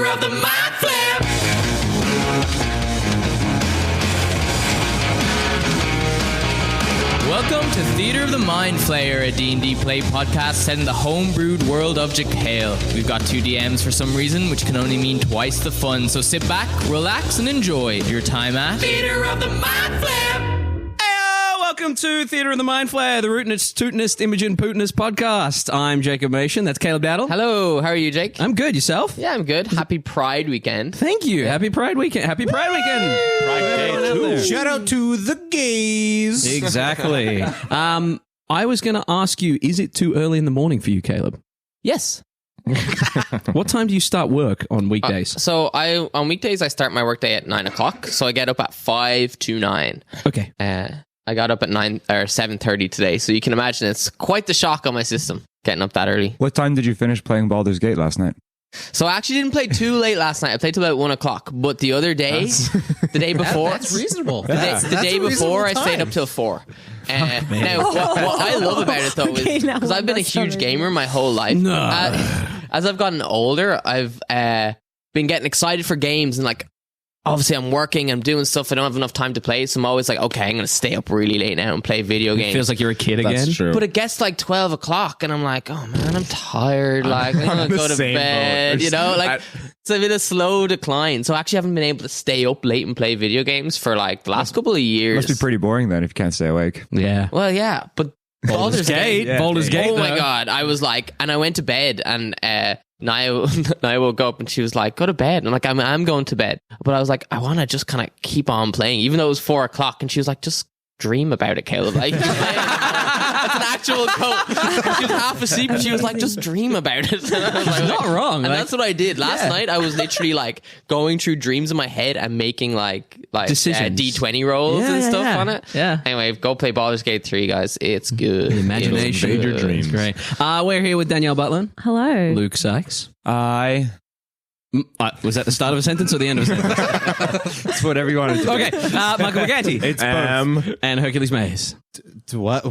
of the Mind Flip. Welcome to Theatre of the Mind Flayer, a D&D play podcast set in the homebrewed world of Jekyll. We've got 2 DMs for some reason, which can only mean twice the fun. So sit back, relax, and enjoy your time at Theatre of the Mind Flip. Welcome to Theatre of the Mind Flayer, the rootinest, tootinest, Imogen Putinist podcast. I'm Jacob Machin. That's Caleb Dowdall. Hello, how are you, Jake? I'm good. Yourself? Yeah, I'm good. Happy Pride weekend. Thank you. Happy Pride weekend. Happy Pride weekend. Pride Day too. Shout out to the gays. Exactly. I was going to ask you, is it too early in the morning for you, Caleb? Yes. What time do you start work on weekdays? On weekdays, I start my workday at 9 o'clock. So I get up at 5 to 9. Okay. I got up at 7:30 today, so you can imagine it's quite the shock on my system getting up that early. What time did you finish playing Baldur's Gate last night? So I actually didn't play too late last night. I played till about 1 o'clock. But the other day, the day before, That's reasonable. the day before, I stayed up till 4. Now, what I love about it though is because I've been a huge gamer my whole life. No. As I've gotten older, I've been getting excited for games and like. Obviously, I'm working, I'm doing stuff, I don't have enough time to play, so I'm always like, okay, I'm going to stay up really late now and play video games. It feels like you're a kid again. That's true. But it gets like 12 o'clock, and I'm like, oh man, I'm tired, like, I'm going to go to bed, you know? Like, it's a bit of slow decline, so I actually haven't been able to stay up late and play video games for like the last couple of years. Must be pretty boring then if you can't stay awake. Yeah. Well, yeah, but Baldur's Gate. Yeah, Baldur's Gate. Oh my God, I was like, and I went to bed, and Naya woke up and she was like, go to bed. And I'm like, I'm going to bed. But I was like, I want to just kind of keep on playing, even though it was 4 o'clock. And she was like, just dream about it, Caleb. Like, that's an actual quote. She was half asleep and she was like, just dream about it. And I was like, Not wrong. And that's what I did. Last night, I was literally like going through dreams in my head and making like decisions. D20 rolls and stuff on it. Yeah. Anyway, go play Baldur's Gate 3, guys. It's good. Imagination. It's Your good. dreams. Great. We're here with Danielle Butlin. Hello. Luke Sykes. Was that the start of a sentence or the end of a sentence? It's whatever you want to do. Okay. Michael Briganti. It's both. And Hercules Mays. What?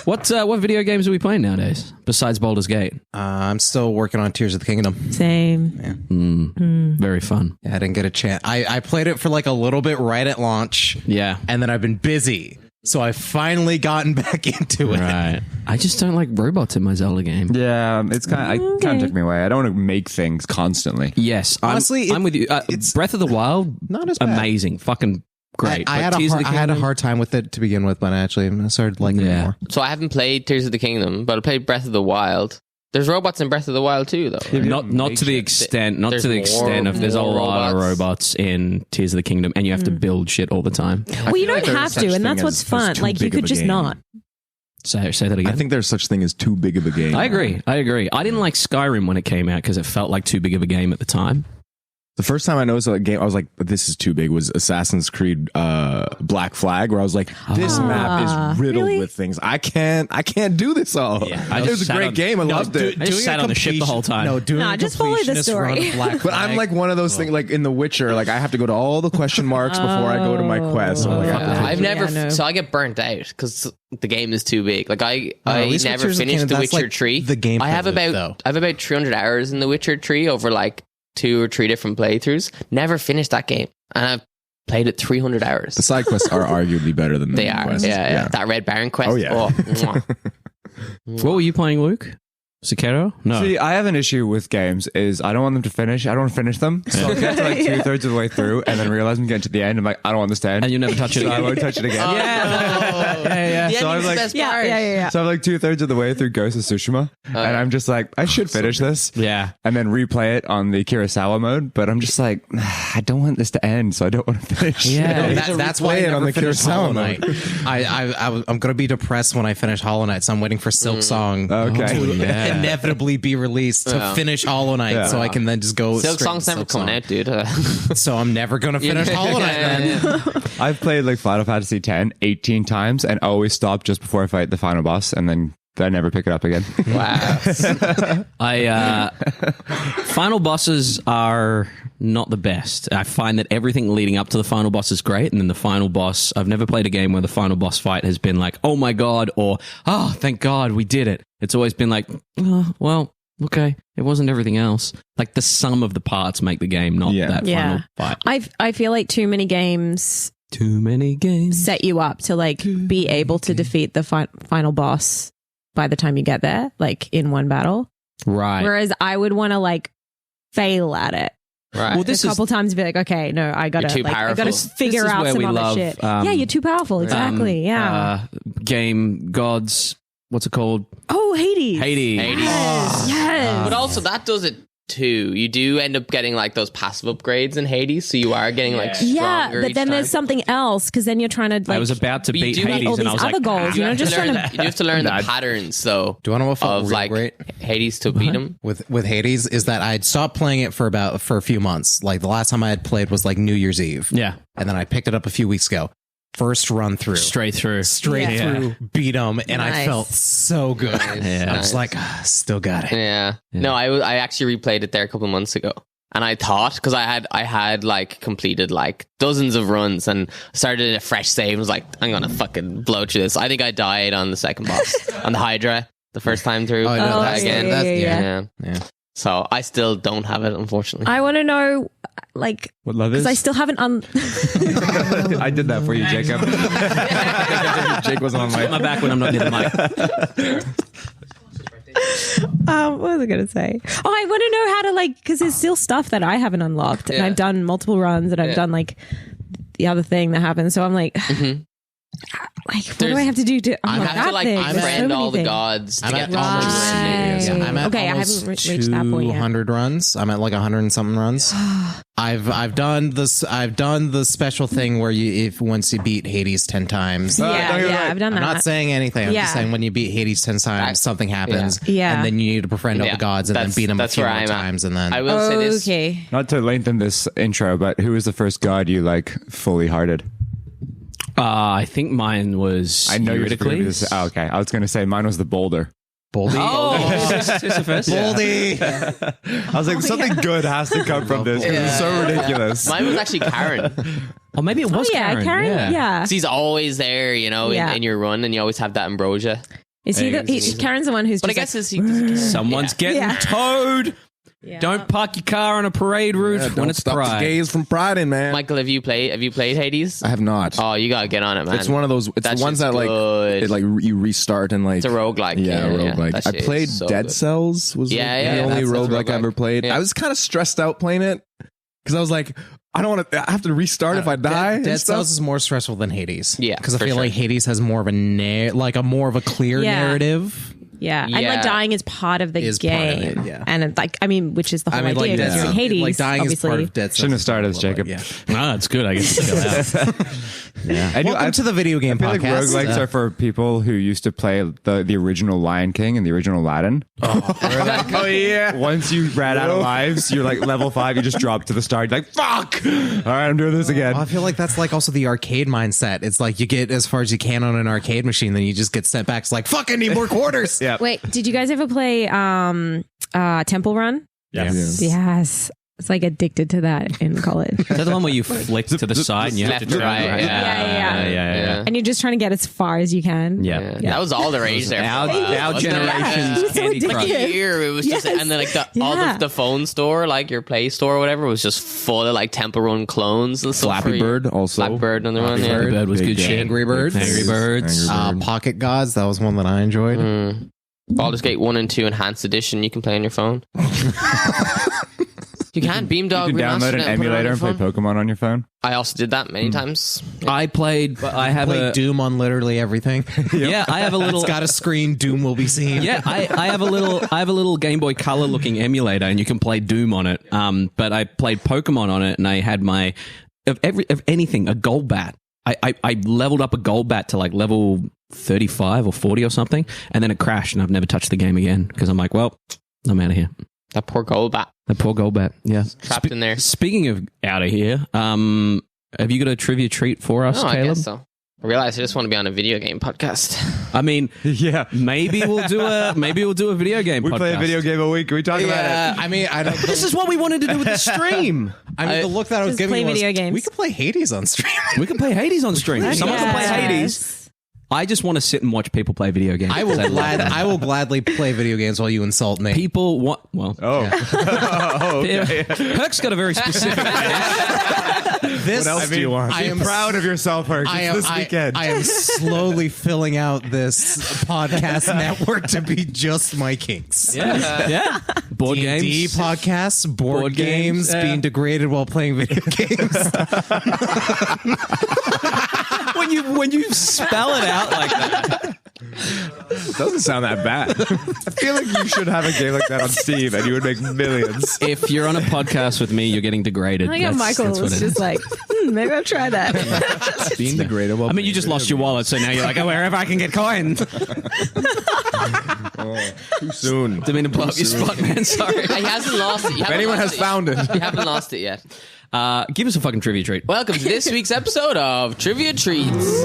What video games are we playing nowadays besides Baldur's Gate? I'm still working on Tears of the Kingdom. Same. Very fun. Yeah, I didn't get a chance. I played it for like a little bit right at launch. Yeah. And then I've been busy. So I've finally gotten back into it. Right. I just don't like robots in my Zelda game. Yeah, it's kind of took me away. I don't want to make things constantly. Yes. Honestly, I'm with you. it's Breath of the Wild, not as bad. amazing. Fucking great. I had a hard time with it to begin with, but actually I started liking it more. So I haven't played Tears of the Kingdom, but I played Breath of the Wild. There's robots in Breath of the Wild too, though. Not to the extent. Not There's to the extent of. There's a more lot of robots in Tears of the Kingdom, and you have to build shit all the time. Well, you don't have to, and that's what's fun. Like, you could just not. Say that again. I think there's such thing as too big of a game. I agree. I didn't like Skyrim when it came out because it felt like too big of a game at the time. The first time I noticed a game, I was like, "This is too big." Was Assassin's Creed Black Flag, where I was like, "This map is riddled with things. I can't do this all." Yeah, it was a great game. I loved it. I just sat on the ship the whole time. Just follow the story. But I'm like one of those things, like in The Witcher, like I have to go to all the question marks before I go to my quest. I'm like, I've never, no. so I get burnt out because the game is too big. Like I at least never Witcher's finished The that's Witcher like 3. the gameplay I have loop, about 300 hours in The Witcher 3 over like 2 or 3 different playthroughs. Never finished that game, and I've played it 300 hours. the side quests are arguably better than the They main are, quests. yeah. That Red Baron quest. Oh, yeah. Mwah. What were you playing, Luke? Sekiro? No. See, I have an issue with games is I don't want them to finish. I don't want to finish them. So I'll get to like 2/3 of the way through and then realize I'm getting to the end. I'm like, I don't want this to end. And you never touch it So I again. won't touch it again. Yeah. The So I ending's was the like- best Yeah, part. yeah. So I'm like 2/3 of the way through Ghost of Tsushima, and I'm just like, I should finish this, Yeah. and then replay it on the Kurosawa mode. But I'm just like, I don't want this to end, so I don't want to finish. Yeah. it. That's why I Play it never on the finished Hollow Kurosawa Knight. mode. I'm gonna be depressed when I finish Hollow Knight, so I'm waiting for Silk Song Okay. to inevitably be released to finish Hollow Knight, so I can then just go. Silk straight Song's to never Silk coming Song. out, dude. So I'm never gonna finish Hollow Knight then. I've played like Final Fantasy X 18 times and always stop just before I fight the final boss, and then I never pick it up again. Wow. Final bosses are not the best. I find that everything leading up to the final boss is great, and then the final boss, I've never played a game where the final boss fight has been like, oh my god, or oh, thank god we did it. It's always been like, oh, well, okay, it wasn't everything else. Like the sum of the parts make the game, not that final fight. I feel like too many games set you up to like be able to defeat the final boss by the time you get there, like in one battle. Right. Whereas I would want to like fail at it. Right. Well, a couple times be like, okay, no, I gotta figure out some other shit. Yeah, you're too powerful. Exactly. Game gods. What's it called? Oh, Hades. Yes. But also that does it too. You do end up getting like those passive upgrades in Hades, so you are getting like stronger. But then there's something else because then you're trying to. Like, I was about to beat Hades, all and I was other like, goals. You know, just trying to. You have to learn the patterns, though. Do you want to know what felt of real like great? Hades to beat him with Hades is that I'd stopped playing it for a few months. Like the last time I had played was like New Year's Eve. Yeah, and then I picked it up a few weeks ago. First run through, straight through, beat him, and I felt so good. I was like, still got it. Yeah. No, I actually replayed it there a couple of months ago, and I thought because I had like completed like dozens of runs and started a fresh save and was like, I'm gonna fucking blow through this. I think I died on the second boss on the Hydra the first time through. Yeah. So I still don't have it, unfortunately. I want to know, like, what love is? Because I still haven't. I did that for you, Jacob. Jake was on my back when I'm not near the mic. What was I going to say? Oh, I want to know how to like, because there's still stuff that I haven't unlocked, and I've done multiple runs, and I've done like the other thing that happened. So I'm like. Like, what do I have to do to unlock that thing? I friend all the gods to get I'm at I haven't reached that point yet. 200 runs. I'm at like 100 and something runs. I've done this. I've done the special thing where once you beat Hades 10 times. I've done that. I'm not saying anything. I'm just saying when you beat Hades 10 times, something happens. Yeah. And then you need to befriend all the gods and then beat them a few more times. And then I will say this. Okay. Not to lengthen this intro, but who was the first god you like fully hearted? I think mine was. I know Hercules. okay, I was going to say mine was the boulder. Boldy. Sisyphus. Boldy. I was like, something good has to come from this because it's so ridiculous. Mine was actually Karen. Or maybe it was Karen. Yeah. He's always there, you know, in your run, and you always have that ambrosia. Is he? Karen's the one who's. But just I guess someone's getting towed. Yeah. Don't park your car on a parade route when it's Pride. The gays from Pride in, man. Michael, have you played Hades? I have not. Oh, you gotta get on it, man. It's one of those. It's the ones that like you restart and like it's a roguelike. Yeah, roguelike. I played Dead Cells. Was the only roguelike I ever played. I was kind of stressed out playing it because I was like, I don't want to. I have to restart if I die. Dead Cells is more stressful than Hades. Yeah, because I feel like Hades has more of a more of a clear narrative. Yeah, and like dying is part of the game. Part of it, and like which is the whole idea. Like, you're in Hades, like dying obviously. is part of Dead Cells. Shouldn't have started as Jacob. Yeah, no, it's good. I guess to chill out. Welcome to the video game I feel podcast. like roguelikes are for people who used to play the original Lion King and the original Aladdin. Oh yeah. Once you ran out of lives, you're like level 5. You just drop to the start. You're like, fuck. All right, I'm doing this again. I feel like that's like also the arcade mindset. It's like you get as far as you can on an arcade machine, then you just get sent back. It's like, fuck, I need more quarters. Yeah. Wait, did you guys ever play Temple Run? Yes. It's like addicted to that in college. Is that the one where you flick to the side and you have to try? Yeah. And you're just trying to get as far as you can. Yeah. That was all the rage there. Our generation's Candy Crush. Year it was just, and then like all the phone store, like your Play Store or whatever, was just full of like Temple Run clones and stuff. Flappy Bird also. Flappy Bird on the run. Flappy Bird was good shit. Angry Birds. Pocket Gods. That was one that I enjoyed. Baldur's Gate 1 and 2 Enhanced Edition you can play on your phone. You can Beamdog. You can download an emulator and play Pokemon on your phone. I also did that many times. I played. I have a Doom on literally everything. Yeah, I have a little. It's got a screen. Doom will be seen. Yeah, I have a little. I have a little Game Boy Color looking emulator, and you can play Doom on it. But I played Pokemon on it, and I had my of anything a Golbat. I leveled up a Golbat to like level 35 or 40 or something, and then it crashed, and I've never touched the game again because I'm like, well, I'm out of here. That poor Golbat. That poor Golbat, yeah. Trapped in there. Speaking of out of here, have you got a trivia treat for us, Caleb? I guess so. I realized I just want to be on a video game podcast. I mean, yeah. Maybe we'll do a video game podcast. We play a video game a week. Can we talk about it? I mean, I don't. This is what we wanted to do with the stream. I mean, the look that I was giving play was, video games. We could play Hades on stream. We can play Hades on stream. Someone can play Hades. I just want to sit and watch people play video games. I will gladly play video games while you insult me. People want. Well, Herc's got a very specific This, What else do you want? I am Proud of yourself, Herc. It's this weekend. I am slowly filling out this podcast network to be just my kinks. yeah. Board D&D games. podcasts, board games, yeah. being degraded while playing video games. when you spell it out like that. It doesn't sound that bad. I feel like you should have a game like that on Steam and you would make millions. If you're on a podcast with me, you're getting degraded. I got Michael That's what was it just is. like, maybe I'll try that. Being degradable. I mean, you just lost your wallet, so now you're like, oh, wherever I can get coins. Too soon. Didn't mean to blow up your spot, man. Sorry. He hasn't lost it. If anyone has found it. You haven't lost it yet. Give us a fucking trivia treat. Welcome to this week's episode of Trivia Treats.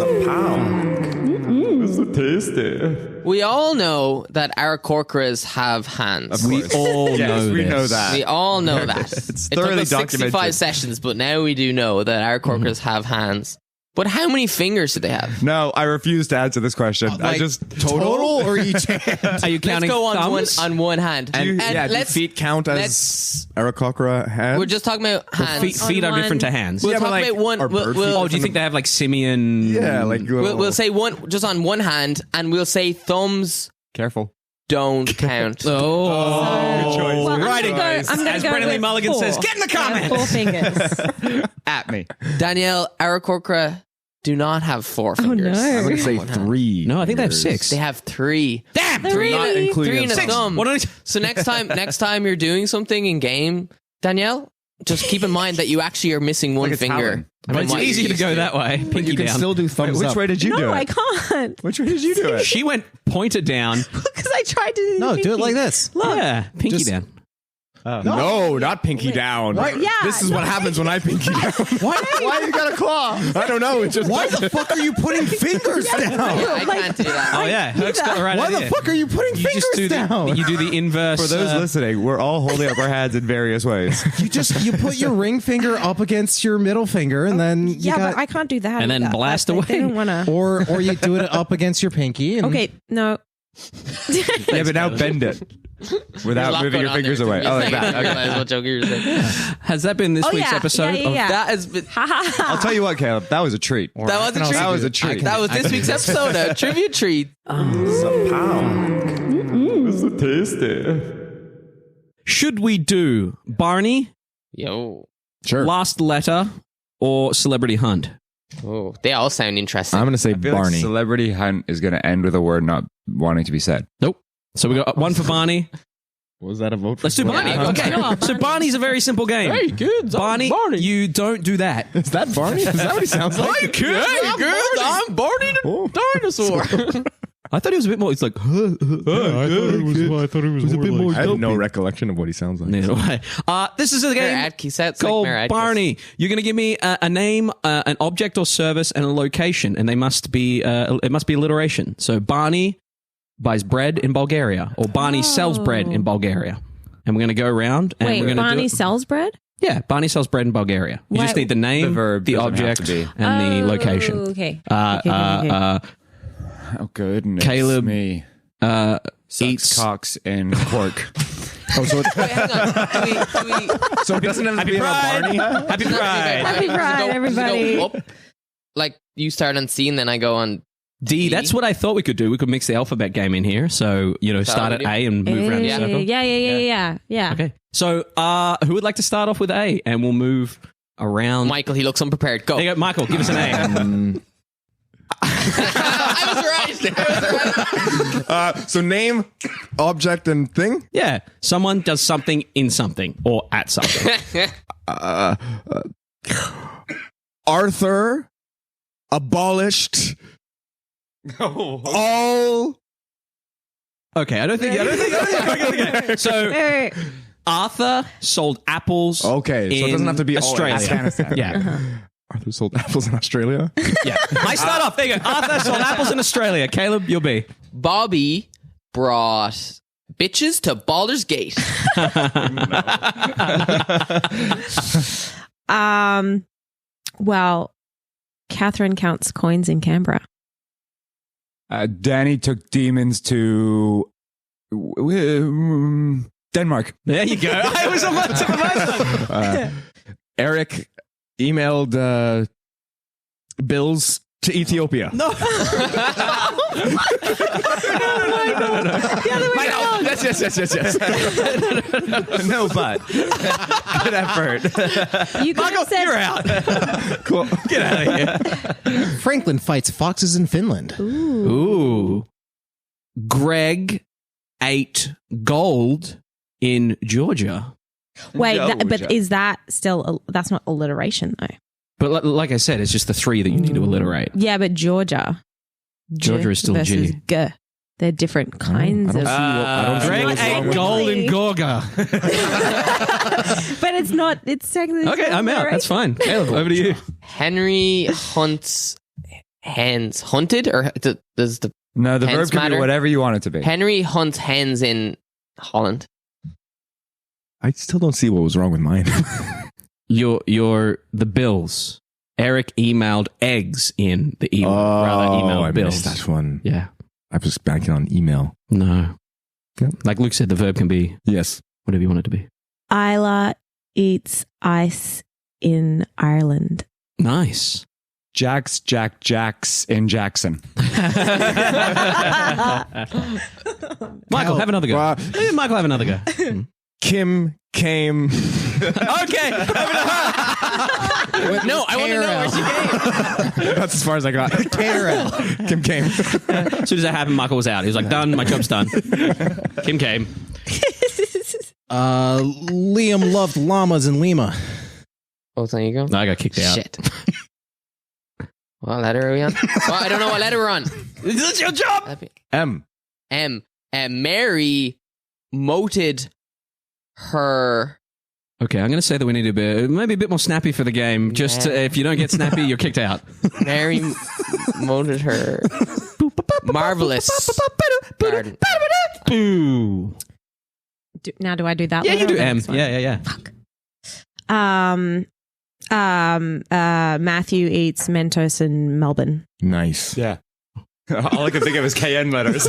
This is tasty. We all know that Aarakocras have hands. We all know we this. know that. We all know that. It's It took thoroughly us 65 documented. sessions, but now we do know that Aarakocras have hands. But how many fingers do they have? No, I refuse to answer this question. I Like, just total or each hand? Are you Let's counting go thumbs? on one hand. Do let's, feet count as Aarakocra hands? we're just talking about hands. Feet are On different to one- hands. We'll Yeah, but talk like, about one. are We'll, bird we'll, Oh, do you think they have like simian? Yeah, like we'll say one just on one hand, and we'll say thumbs careful. don't count. Oh, Well, I'm Writing. gonna go, I'm gonna As go Brennan Lee with Mulligan 4. says, get in the comments. 4 fingers. At me. Danielle, Aarakocra do not have 4 fingers. no. I'm going to say On one hand. 3. No, I think they have fingers. 6. They have 3. Damn! Really? Not including Three and a themselves. thumb. What are So next time you're doing something in game, Danielle, just keep in mind that you actually are missing one Like a finger. talon. from But it's what you're easier to used go that way. Pinky You can down. still do thumbs Which up. way did you do No, it? I can't. Which way did you do it? She went pointer down. Because I tried to do No, the do it pinky. like this. Look. Yeah, pinky Just- down. No, not pinky down. Yeah. This is what happens when I pinky down. Why you got a claw? I don't know. It just Why the fuck are you putting fingers down? I Like- can't do that. Oh yeah, Herc's got the right Why idea. the fuck are you putting You fingers just do down? you do the inverse. For those listening, we're all holding up our hands in various ways. You put your ring finger up against your middle finger, and then you Yeah, got, but I can't do that. And then either. blast They away. don't want to. or you do it up against your pinky. And Okay, no. Yeah, but now bend it without moving your fingers away. Oh, like that. Okay. What joke you're saying. Has that been this Oh, week's yeah. episode? Yeah, yeah. That has been. I'll tell you what, Caleb. That was a treat. That was a treat. That was a treat. That was this week's episode of Trivia Treat. This is tasty. Should we do Barney, Yo. Sure. Last Letter, or Celebrity Hunt? Oh, they all sound interesting. I'm going to say I feel like Barney. celebrity hunt is going to end with a word not wanting to be said. Nope. So we got one for Barney. Was that a vote? Let's do Barney. Yeah, Okay. yeah. So Barney's a very simple game. Hey, kids, Barney, you don't do that. Is that Barney? Is that what he sounds like? Hey, kids, I'm Barney the dinosaur. I thought he was a bit more. It's like. I thought it was a bit more. I have no recollection of what he sounds like. Neither way. This is a game called Barney. You're going to give me a name, an object or service, and a location, and they must be. It must be alliteration. So Barney buys bread in Bulgaria, or Barney sells bread in Bulgaria, and we're going to go around. And Wait, we're going to Barney do it. sells bread? Yeah, Barney sells bread in Bulgaria. You just Why- need the name, The verb the doesn't have object, to be. and the location. Okay. Okay. Oh, goodness. Caleb, me. Eats Eats cocks in Cork. Oh, so, Wait, hang on. Do we so it doesn't have to be about Barney? Happy Pride. Happy Pride, everybody. Up? Like you start on C and then I go on D. That's what I thought we could do. We could mix the alphabet game in here. So, start at what we do? A and move around the circle. Yeah. Okay. So, who would like to start off with A? And we'll move around. Michael. He looks unprepared. Go. There you go. Michael, give us an A. I was right. So name, object, and thing? Yeah. Someone does something in something or at something. Arthur abolished all. Okay. I don't think. Okay. So, Hey. Arthur sold apples. Okay, so it doesn't have to be all Australia. Afghanistan. Yeah. Arthur sold apples in Australia. Yeah. I start off. There you go. Arthur sold apples in Australia. Caleb, you'll be. Bobby brought bitches to Baldur's Gate. Well, Catherine counts coins in Canberra. Danny took demons to Denmark. There you go. I was on my tip of my tongue. Eric emailed bills to Ethiopia. No. The other way around. Yes. No, but good effort. You could have said, You're out. Cool. Get out of here. Franklin fights foxes in Finland. Ooh. Greg ate gold in Georgia. Wait, Georgia. but is that still? That's not alliteration though. But like I said, it's just the three that you need to alliterate. Yeah, but Georgia. Georgia is still versus G. G. They're different kinds of. I don't see Greg what's wrong ate with gold in Gorga. But it's not. It's technically. Okay, I'm out. That's fine. Caleb, over to you. Henry hunts hens. Hunted or does the No, the Hence verb can matter? be whatever you want it to be. Henry hunts hens in Holland? I still don't see what was wrong with mine. Your the bills. Eric emailed eggs in the email. Rather emailed I bills. missed that one. Yeah. I was banking on email. No. Yep. Like Luke said, the verb can be Yes. whatever you want it to be. Isla eats ice in Ireland. Nice. Jacks in Jackson. Michael, have another go. Michael, have another go. Kim came. Okay. No, I want to know where she came. That's as far as I got. Carol. Kim came. As soon as that happened, Michael was out. He was like, done. My job's done. Kim came. Liam loved llamas in Lima. Oh, there you go. No, I got kicked out. Shit. What letter are we on? Well, I don't know what letter we're on. This is your job. M. Mary moted her. Okay, I'm going to say that we need to be maybe a bit more snappy for the game. Just if you don't get snappy, you're kicked out. Mary moted her marvelous garden. Boo. Now, do I do that? Yeah, one you or do the M. next one? Yeah. Matthew eats Mentos in Melbourne. Nice. Yeah. All I can think of is KN letters.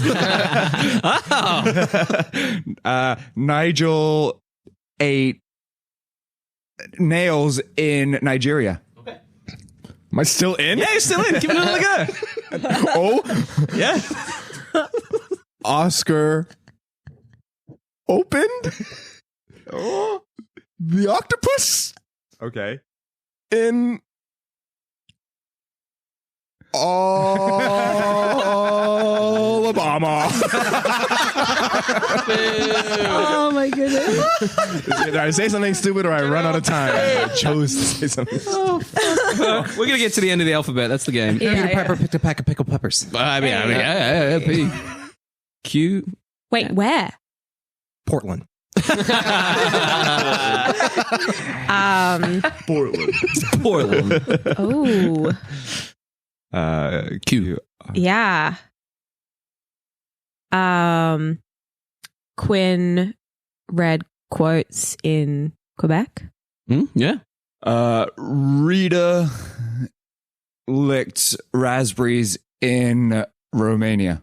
Nigel ate nails in Nigeria. Am I still in? Yeah, you're still in. Give it another go. Oh, Yeah. Oscar opened the octopus Okay. in Alabama. Oh my goodness! Either I say something stupid or I run out of time. I chose to say something stupid. We're going to get to the end of the alphabet. That's the game. Yeah, Peter yeah. Piper picked a pack of pickled peppers. Yeah. P. Q. Wait, where? Portland. Portland. Oh, Q. yeah. Quinn read quotes in Quebec. Yeah. Rita licked raspberries in Romania.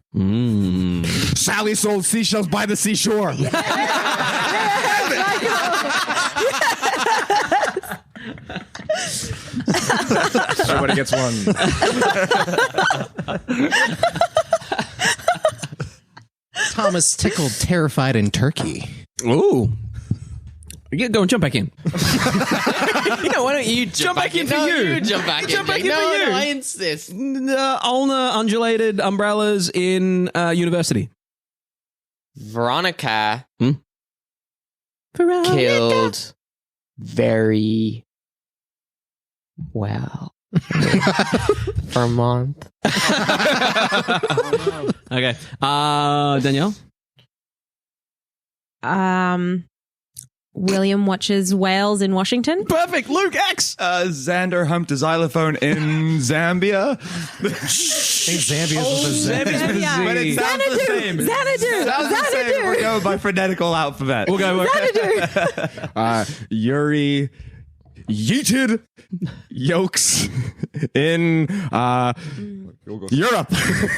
Sally sold seashells by the seashore. Everybody gets one. Thomas tickled terrified in Turkey. Ooh. Go and jump back in. No, why don't you jump back in for you? You jump back in. Jump back in no, for you. No, I insist. Ulnar undulated umbrellas in university. Veronica killed very well for a month. Okay. Danielle? William watches whales in Washington. Perfect. Luke X. Xander humped a xylophone in Zambia. I think Zambia is But it sounds the same. Xanadu. Sounds the same. We're going by phonetical alphabet. We'll go. Yuri yeeted yolks in Europe.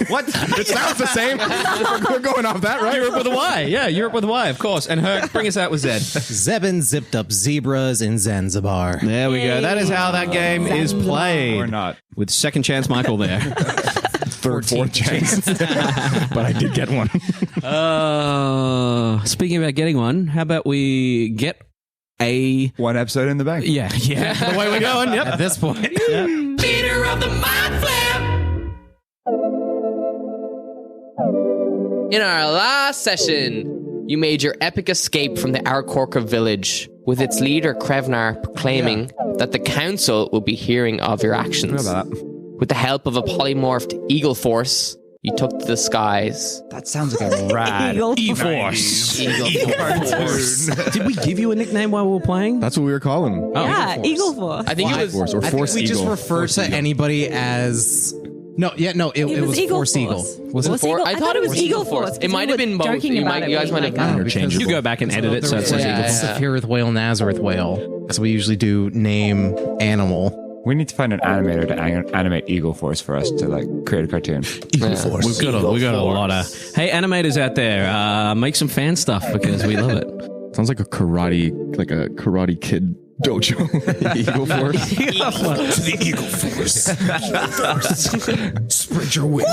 What? It sounds the same. We're going off that, right? Europe with a Y. Yeah, Europe with a Y, of course. And Herc, bring us out with Zed. Zebin zipped up zebras in Zanzibar. There we go. That is how that game is played. Or not. With second chance Michael there. Third, fourth chance. But I did get one. Speaking about getting one, how about we get one episode in the bank. Yeah. The way we're going, yep. At this point. Leader of the Mind Flip. In our last session, you made your epic escape from the Arakorka village, with its leader Krevnar proclaiming that the council will be hearing of your actions. How about that? With the help of a polymorphed eagle force, you took to the skies. That sounds like a rad Eagle Force. Did we give you a nickname while we were playing? That's what we were calling him. Yeah, Eagle Force. I think it was Force or I Force think we Eagle. just refer to anybody as... It was Eagle Force Eagle. Was it? For- I thought it was Eagle Force. It might have been both. You guys might have You go back and edit it so it says Yeah. Eagle Force. Safirith whale, Nazareth whale. So we usually do name animal. We need to find an animator to animate Eagle Force for us to create a cartoon. Eagle Force. We've got a lot of... Hey, animators out there, make some fan stuff because we love it. Sounds like a karate kid dojo. Eagle Force. To the Eagle Force. Spread your wings.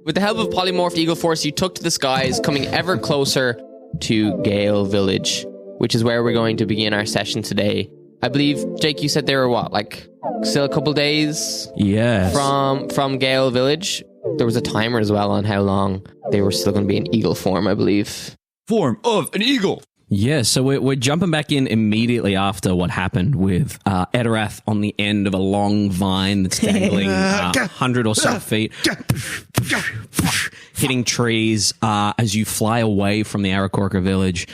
With the help of polymorphed eagle force, you took to the skies, coming ever closer to Gale Village, which is where we're going to begin our session today. I believe, Jake, you said they were still a couple days Yes. from Gale Village. There was a timer as well on how long they were still going to be in eagle form, I believe. Form of an eagle. Yeah, so we're jumping back in immediately after what happened with Etterath on the end of a long vine that's dangling 100 or so feet, hitting trees. As you fly away from the Arakorka village,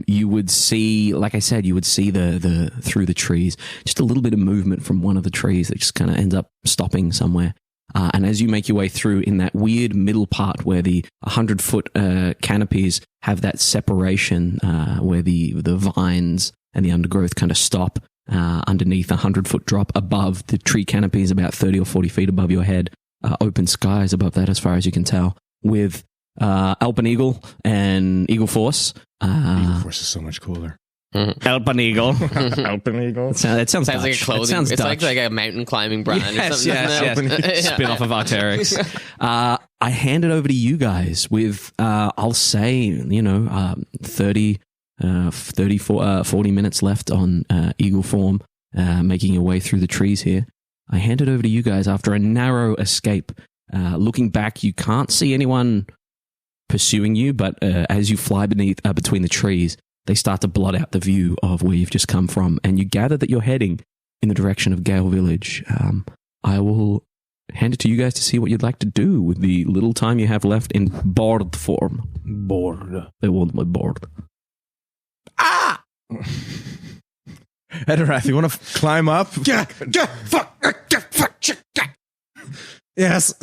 you would see, like I said, the through the trees, just a little bit of movement from one of the trees that just kind of ends up stopping somewhere. And as you make your way through in that weird middle part where the 100-foot canopies have that separation where the vines and the undergrowth kind of stop underneath a 100-foot drop above the tree canopies about 30 or 40 feet above your head, open skies above that as far as you can tell, with Alpen Eagle and Eagle Force. Eagle Force is so much cooler. Alpen Eagle. Alpen Eagle. That sounds Sounds like a clothing. Sounds It's Dutch. like a mountain climbing brand or something. Yes. Spin off of Arc'teryx. I hand it over to you guys with, I'll say, 40 minutes left on Eagle form, making your way through the trees here. I hand it over to you guys after a narrow escape. Looking back, you can't see anyone pursuing you, but as you fly between the trees, they start to blot out the view of where you've just come from, and you gather that you're heading in the direction of Gale Village. I will hand it to you guys to see what you'd like to do with the little time you have left in board form. Board. They want my board. Ah! Etterath, you want to climb up? Yes.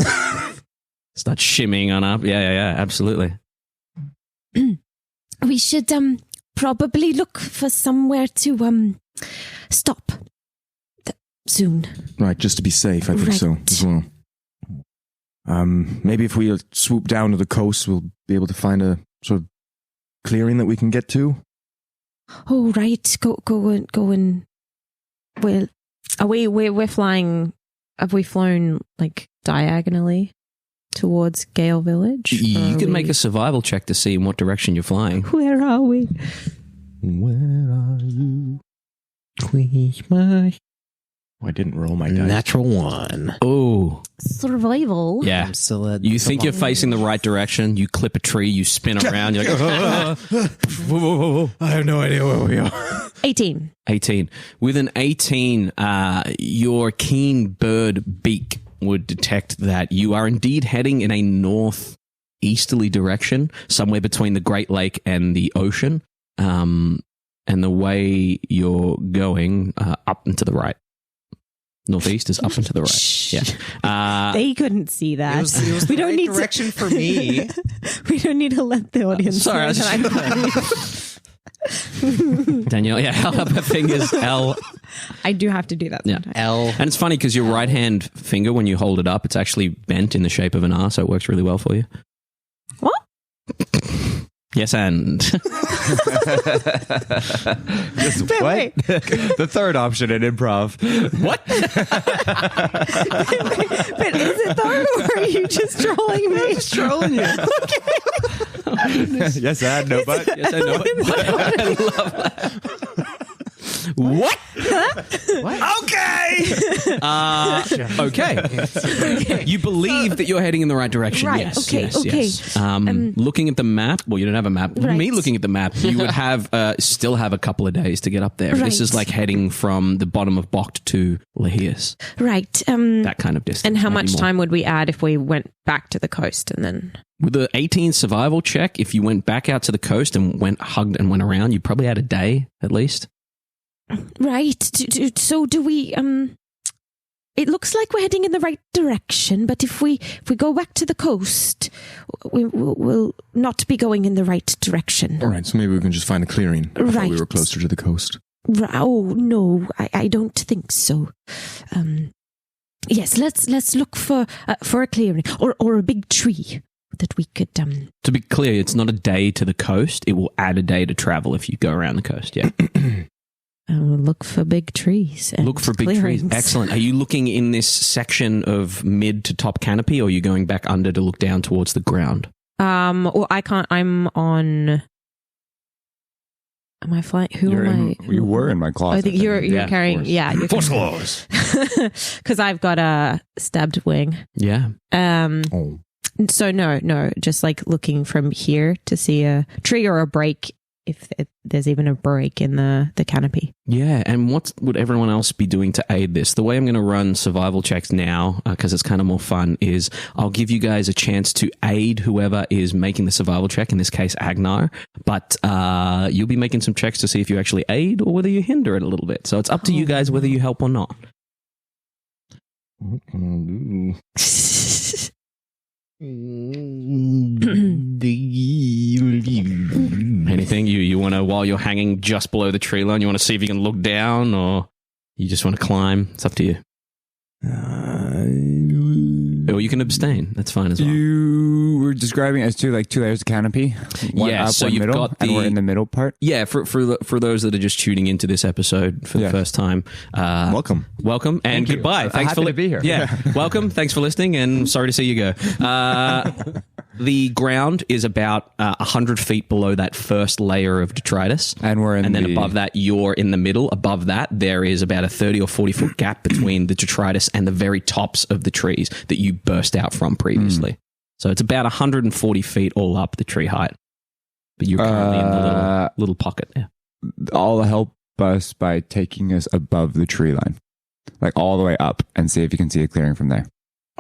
Start shimmying on up. Yeah, absolutely. We should probably look for somewhere to stop soon. Right, just to be safe, I think Right. so as well. Maybe if we swoop down to the coast, we'll be able to find a sort of clearing that we can get to. Oh right, go and well, we're flying. Have we flown diagonally towards Gale Village? You can make a survival check to see in what direction you're flying. Where are we? Where are you? Oh, I didn't roll my dice. Natural one. Oh, Survival. yeah. I'm still at You think you're facing the right direction. You clip a tree, you spin around. You're like, I have no idea where we are. 18. 18. With an 18, your keen bird beak would detect that you are indeed heading in a northeasterly direction, somewhere between the Great Lake and the ocean. And the way you're going up and to the right. Northeast is up and to the right. Yeah. They couldn't see that. It was we the don't right need direction for me. We don't need to let the audience Sorry, I know was that I'm Danielle, held up her fingers, L. I do have to do that Yeah. sometimes. L. And it's funny because your right hand finger, when you hold it up, it's actually bent in the shape of an R, so it works really well for you. What? Yes, and What? The third option in improv. what? But is it though, or are you just trolling me? Just trolling you. Yes, and no, but. Yes, I know it. I love that. What? Okay. Okay. You believe that you're heading in the right direction. Right, Yes. okay, yes, okay. Yes. Looking at the map. Well, you don't have a map. Right. Me looking at the map, you would have still have a couple of days to get up there. Right. This is like heading from the bottom of Bocht to Lahias. Right. That kind of distance. And how maybe much more. time would we add if we went back to the coast and then? With the 18 survival check, if you went back out to the coast and went around, you probably had a day at least. Right. So do we? It looks like we're heading in the right direction, but if we go back to the coast, we'll not be going in the right direction. All right, so maybe we can just find a clearing. I thought we Right. were closer to the coast. Oh no, I don't think so. Yes, let's look for a clearing or a big tree that we could. To be clear, it's not a day to the coast. It will add a day to travel if you go around the coast. Yeah. Look for big trees. And Look for big clearings. trees. Excellent. Are you looking in this section of mid to top canopy, or are you going back under to look down towards the ground? Well, I can't. I'm on. Am I flying? Who am I? You were in my closet. I think you're Yeah, carrying. force. Yeah, you're Force carrying- claws. Because I've got a stabbed wing. Yeah. Oh. So no, just like looking from here to see a tree or a break, if there's even a break in the canopy. Yeah, and what would everyone else be doing to aid this? The way I'm going to run survival checks now, because it's kind of more fun, is I'll give you guys a chance to aid whoever is making the survival check, in this case Agenar, but you'll be making some checks to see if you actually aid or whether you hinder it a little bit. So it's up to you guys whether you help or not. What can I do? Anything you want to, while you're hanging just below the tree line, you want to see if you can look down, or you just want to climb? It's up to you. Or you can abstain. That's fine as well. You were describing it as two layers of canopy. One Yeah, up, so one you've middle, got and we're the- in the middle part. Yeah, for those that are just tuning into this episode for the Yeah. first time, Welcome. welcome and Thank you. goodbye. Thanks Happy for to be here. Yeah, welcome. Thanks for listening, and sorry to see you go. The ground is about 100 feet below that first layer of detritus. And we're in and then the- above that, you're in the middle. Above that, there is about a 30 or 40 foot gap between the detritus and the very tops of the trees that you burst out from previously. So it's about 140 feet all up the tree height. But you're currently in the little pocket there. All help us by taking us above the tree line, like all the way up, and see if you can see a clearing from there.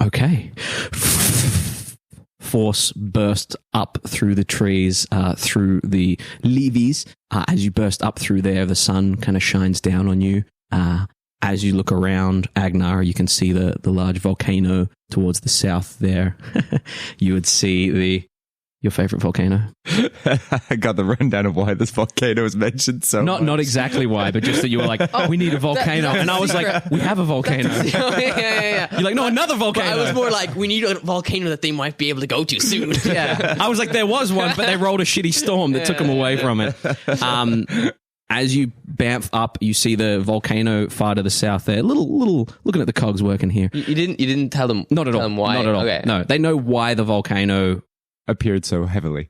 Okay. Force bursts up through the trees, through the leaves. As you burst up through there, the sun kind of shines down on you. As you look around, Agenar, you can see the large volcano towards the south there. You would see your favorite volcano. I got the rundown of why this volcano is mentioned so Not much. exactly why, but just that you were like, oh, we need a volcano. that's And I was secret. like, we have a volcano. yeah. You're like, no, another But volcano. I was more like, we need a volcano that they might be able to go to soon. Yeah. I was like, there was one, but they rolled a shitty storm that took them away from it. As you bamf up, you see the volcano far to the south there. Little looking at the cogs working here. You didn't tell them. Not at all. Tell them why. Not at all. Okay. No, they know why the volcano. appeared so heavily.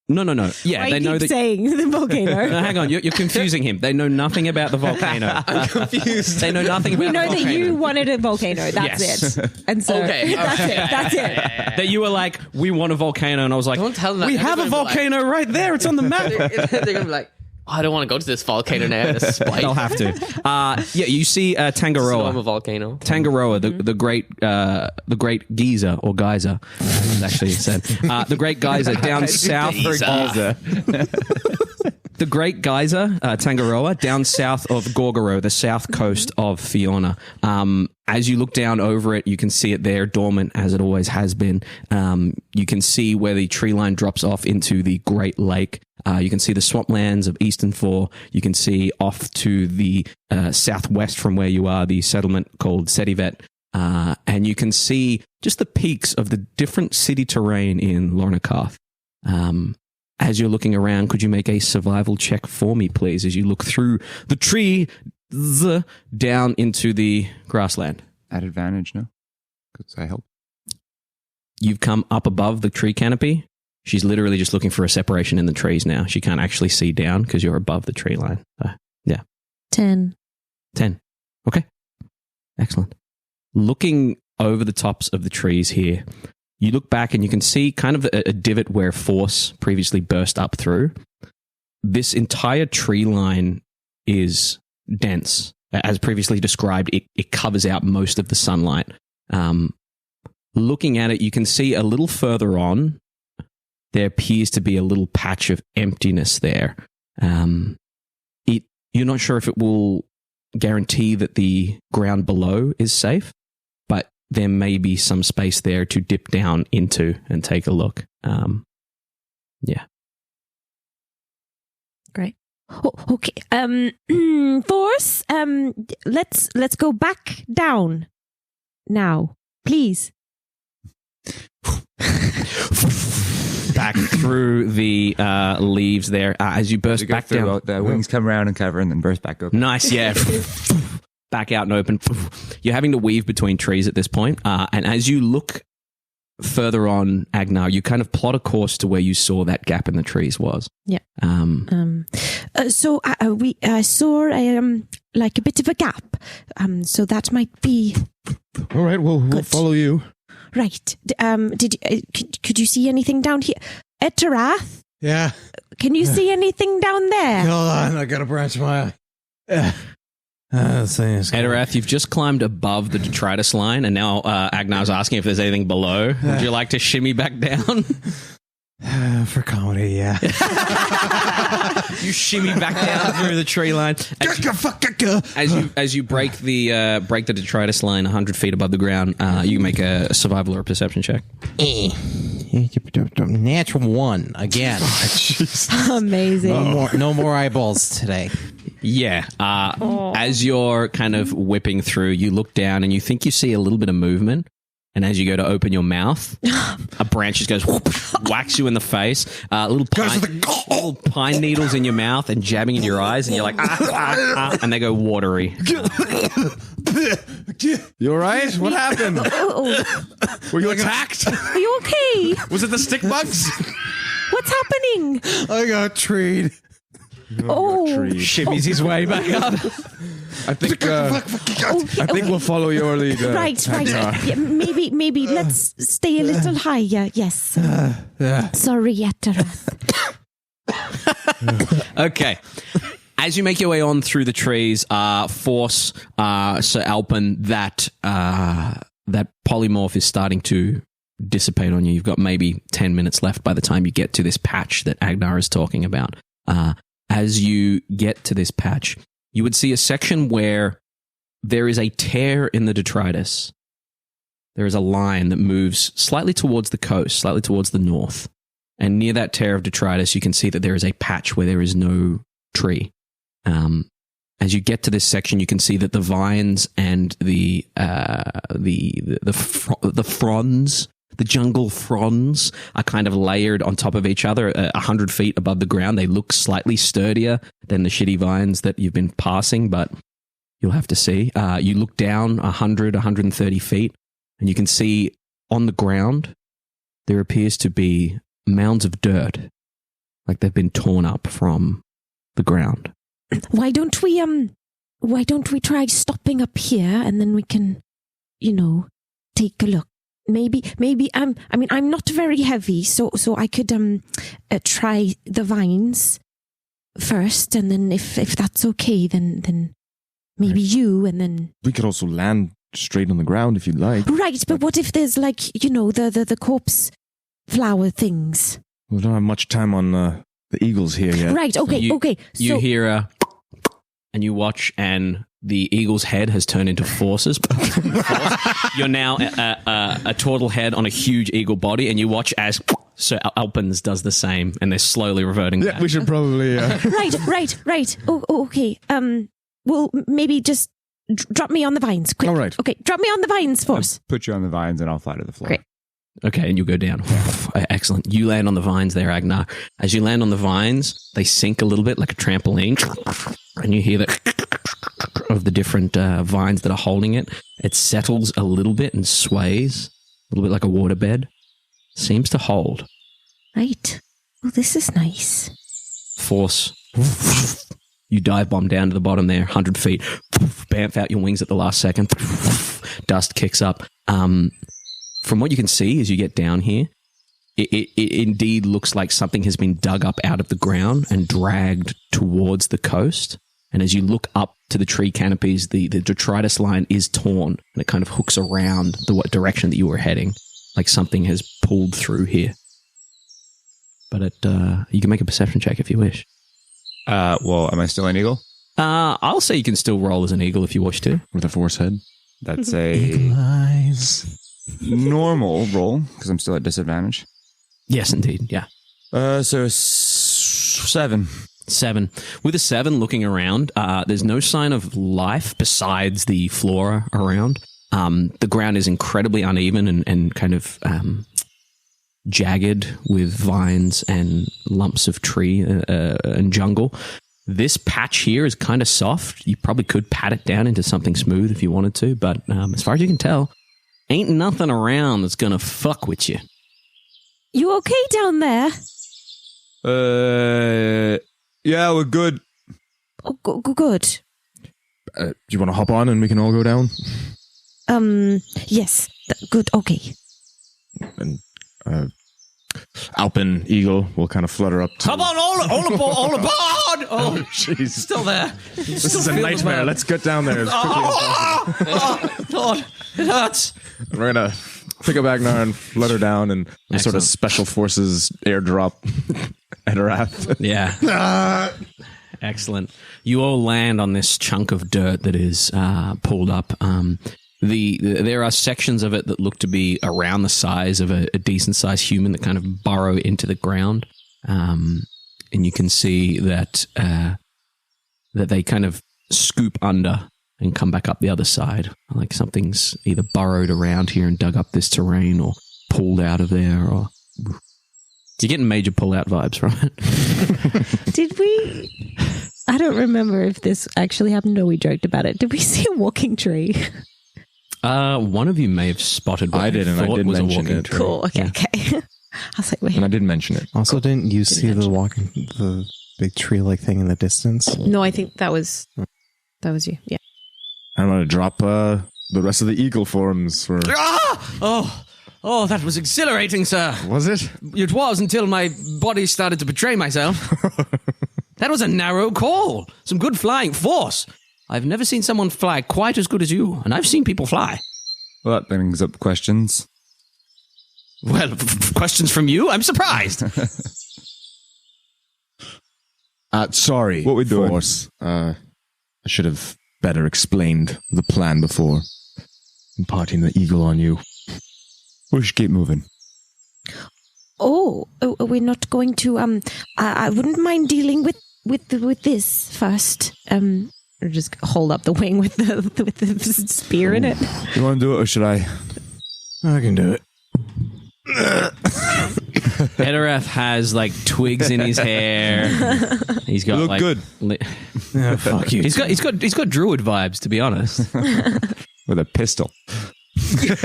No. Yeah, Why they you know keep that. saying the volcano? No, hang on, you're confusing him. They know nothing about the volcano. I'm confused. They know nothing about We know the that volcano. you wanted a volcano. That's Yes. it. And so Okay. that's Okay. it. That's it. That you were like, we want a volcano, and I was like, Don't tell them that. we They're have a gonna be like- volcano right there. It's on the map. They're gonna be like, oh, I don't want to go to this volcano now. This spite. They'll have to. Yeah, you see Tangaroa. Storm a volcano. Tangaroa, the great geyser or geyser, as it's actually said. The great geyser down south. The great geyser, Tangaroa, down south of Gorgoro, the south coast of Fiona. As you look down over it, you can see it there, dormant as it always has been. You can see where the tree line drops off into the Great Lake. You can see the swamplands of Eastern Four. You can see off to the southwest from where you are, the settlement called Setivet. And you can see just the peaks of the different city terrain in Lornakarth. As you're looking around, could you make a survival check for me, please, as you look through the tree down into the grassland? At advantage, no? Because I help. You've come up above the tree canopy. She's literally just looking for a separation in the trees now. She can't actually see down because you're above the tree line. Yeah. 10. 10. Okay. Excellent. Looking over the tops of the trees here, you look back and you can see kind of a divot where force previously burst up through. This entire tree line is dense. As previously described, it covers out most of the sunlight. Looking at it, you can see a little further on, there appears to be a little patch of emptiness there. You're not sure if it will guarantee that the ground below is safe, but there may be some space there to dip down into and take a look. Yeah. Great. Okay. Force, let's go back down now, please. Back through the leaves there as you burst back down. The wings come around and cover and then burst back open. Nice, yeah. Back out and open. You're having to weave between trees at this point. And as you look further on, Agenar, you kind of plot a course to where you saw that gap in the trees was. Yeah. So we saw like a bit of a gap. So that might be. All right, we'll follow you. Right. Could you see anything down here? Etterath? Yeah. Can you see anything down there? Hold on, I gotta branch my eye. Etterath, you've just climbed above the detritus line, and now Agnar's asking if there's anything below. Would you like to shimmy back down? For comedy, yeah. You shimmy back down through the tree line. As you break the detritus line 100 feet above the ground, you can make a survival or a perception check. Natural 1 again. Amazing. No more eyeballs today. Yeah. As you're kind of whipping through, you look down and you think you see a little bit of movement. And as you go to open your mouth, a branch just goes, whoop, whacks you in the face. Little pine needles in your mouth and jabbing in your eyes. And you're like, and they go watery. You all right? What happened? Were you attacked? Are you okay? Was it the stick bugs? What's happening? I got treed. Shimmies his way back up. I think we'll follow your lead. Right. Yeah, maybe let's stay a little higher. Yes. Sorry, Etterath. Okay. As you make your way on through the trees, Force, Sir Alpin, that polymorph is starting to dissipate on you. You've got maybe 10 minutes left by the time you get to this patch that Agenar is talking about. As you get to this patch, you would see a section where there is a tear in the detritus. There is a line that moves slightly towards the coast, slightly towards the north. And near that tear of detritus, you can see that there is a patch where there is no tree. As you get to this section, you can see that the vines and the fronds, the jungle fronds, are kind of layered on top of each other 100 feet above the ground. They look slightly sturdier than the shitty vines that you've been passing, but you'll have to see. You look down 100, 130 feet, and you can see on the ground there appears to be mounds of dirt, like they've been torn up from the ground. Why don't we try stopping up here and then we can, take a look. Maybe I'm not very heavy, so I could try the vines first, and then if that's okay, then maybe you, and then we could also land straight on the ground if you'd like. Right, but what if there's the corpse flower things? We don't have much time on the eagles here yet. Right. Okay. Okay. You hear and you watch, and the eagle's head has turned into Force's. You're now a turtle head on a huge eagle body, and you watch as So Alpin's does the same, and they're slowly reverting Yeah, back. we should probably. Right. Oh, okay. Well, maybe just drop me on the vines, quick. All right. Okay, drop me on the vines, Force. Put you on the vines and I'll fly to the floor. Great. Okay, and you go down. Excellent. You land on the vines there, Agenar. As you land on the vines, they sink a little bit like a trampoline, and you hear the of the different vines that are holding it. It settles a little bit and sways, a little bit like a waterbed. Seems to hold. Right. Well, this is nice. Force. You dive bomb down to the bottom there, 100 feet. Bamf out your wings at the last second. Dust kicks up. From what you can see as you get down here, it indeed looks like something has been dug up out of the ground and dragged towards the coast. And as you look up to the tree canopies, the detritus line is torn and it kind of hooks around the direction that you were heading, like something has pulled through here. But you can make a perception check if you wish. Well, am I still an eagle? I'll say you can still roll as an eagle if you wish to. With a force head. That's a Eyes. normal roll because I'm still at disadvantage. Yes, indeed. Yeah. So 7. 7. With a 7 looking around, there's no sign of life besides the flora around. The ground is incredibly uneven and kind of jagged with vines and lumps of tree and jungle. This patch here is kind of soft. You probably could pat it down into something smooth if you wanted to, but as far as you can tell, ain't nothing around that's gonna fuck with you. You okay down there? Yeah, we're good. Oh, good. Do you want to hop on and we can all go down? Yes. Good. Okay. And Alpin Eagle will kind of flutter up. Come on, all aboard! All aboard! Oh, Jeez. still there. This is a nightmare. Let's get down there as quickly as possible. Lord, it hurts. We're going to pick up Agenar and let her down and sort of Excellent. special forces airdrop Etterath. Yeah. Excellent. You all land on this chunk of dirt that is pulled up. There are sections of it that look to be around the size of a decent-sized human that kind of burrow into the ground. And you can see that that they kind of scoop under and come back up the other side. Like something's either burrowed around here and dug up this terrain or pulled out of there. Or you're getting major pull-out vibes from it. Did we... I don't remember if this actually happened or we joked about it. Did we see a walking tree? One of you may have spotted what I did, you and I thought did was a mention walking it. tree. Cool. Okay, Yeah. okay. I was like, wait. And I did mention it. Also, didn't you see the big tree-like thing in the distance? No, I think that was you. Yeah. I'm going to drop the rest of the eagle forms for... Ah! Oh, that was exhilarating, sir. Was it? It was until my body started to betray myself. That was a narrow call. Some good flying force. I've never seen someone fly quite as good as you, and I've seen people fly. Well, that brings up questions. Well, questions from you? I'm surprised. Sorry. What we doing? Force. I should have better explained the plan before imparting the eagle on you. We should keep moving. Oh, we're not going to. I wouldn't mind dealing with this first. Or just hold up the wing with the spear in it. You want to do it or should I? I can do it. Etterath has like twigs in his hair. He's got You look like good. Yeah, fuck you. He's got druid vibes, to be honest. With a pistol. With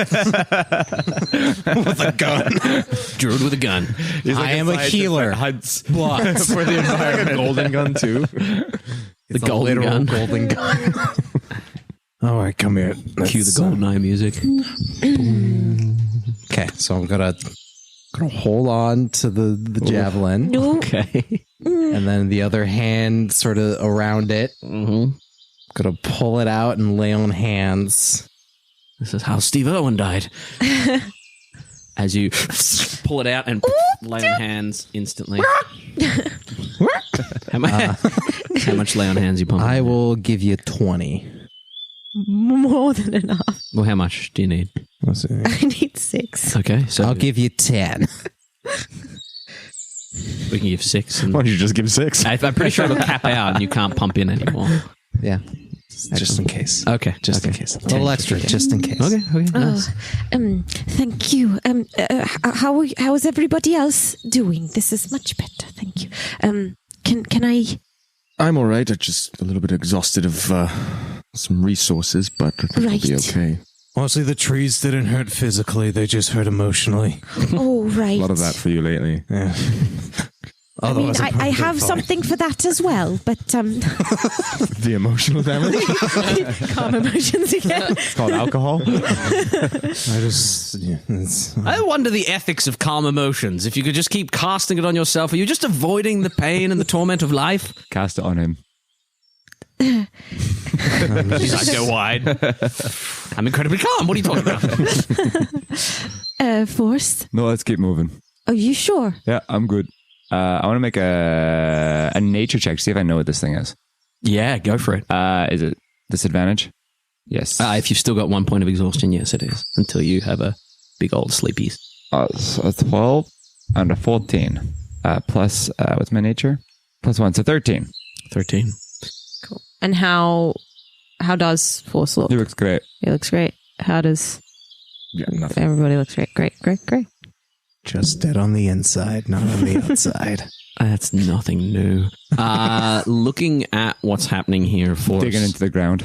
a gun. Druid with a gun. I am a healer. Hunts What? for the environment. Like a golden gun too. The golden literal gun. golden gun. All right, come here. Cue the golden eye music. Okay, so I'm gonna hold on to the javelin, No. Okay. and then the other hand sort of around it. Mm-hmm. Gonna pull it out and lay on hands. This is how Steve Irwin died. As you pull it out and lay on hands instantly. How much lay on hands you pump? I will give you 20. More than enough. Well, how much do you need? Let's see. I need 6. Okay, so I'll give you 10. We can give 6. And Why don't you just give 6? I'm pretty sure it'll cap out and you can't pump in anymore. Yeah. Just in case. Okay. Just in case. A little extra, just in case. Okay. Nice. Thank you. How is everybody else doing? This is much better. Thank you. Can I? I'm all right. I'm just a little bit exhausted of some resources, but I think I'll be okay. Honestly, the trees didn't hurt physically. They just hurt emotionally. Oh, right. A lot of that for you lately. Yeah. I mean, I have something for that as well, but The emotional damage? calm emotions again. It's called alcohol. I wonder the ethics of calm emotions. If you could just keep casting it on yourself, are you just avoiding the pain and the torment of life? Cast it on him. He's like, go wide. I'm incredibly calm. What are you talking about? Force. No, let's keep moving. Are you sure? Yeah, I'm good. I want to make a nature check, see if I know what this thing is. Yeah, go for it. Is it disadvantage? Yes. If you've still got 1 point of exhaustion, yes, it is. Until you have a big old sleepies. So a 12 and a 14. Plus, what's my nature? Plus 1, so 13. 13. Cool. And how does Force look? He looks great. He looks great. How does Nothing. everybody looks great? Great. Just dead on the inside, not on the outside. That's nothing new. Looking at what's happening here for Digging into the ground.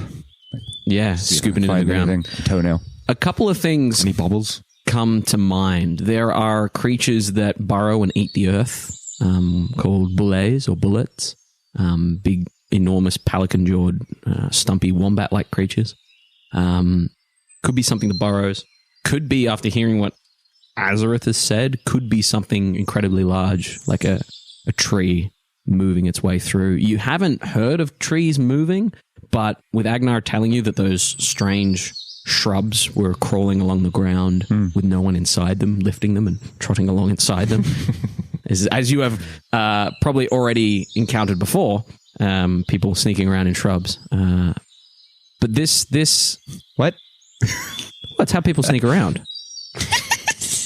yeah, See if scooping I into the find ground. anything. Toenail. A couple of things Any bubbles? come to mind. There are creatures that burrow and eat the earth, called bullets or bullets. Big, enormous, pelican-jawed, stumpy, wombat-like creatures. Could be something that burrows. Could be, after hearing what Azorith has said, could be something incredibly large, like a tree moving its way through. You haven't heard of trees moving, but with Agenar telling you that those strange shrubs were crawling along the ground with no one inside them, lifting them and trotting along inside them, as you have probably already encountered before, people sneaking around in shrubs. But this... What? That's how people sneak around.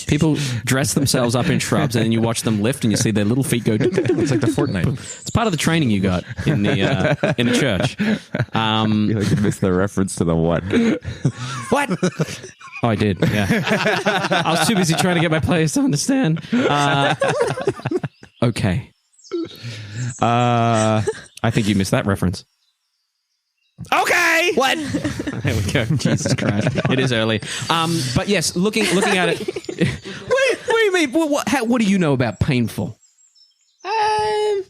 People dress themselves up in shrubs, and then you watch them lift, and you see their little feet go. It's like the Fortnite. It's part of the training you got in the church. I feel like you missed the reference to the what? What? Oh, I did. Yeah, I was too busy trying to get my players to understand. Okay. I think you missed that reference. Okay. What? There we go. Jesus Christ. It is early. But yes, looking at it. What do you mean? What do you know about painful? I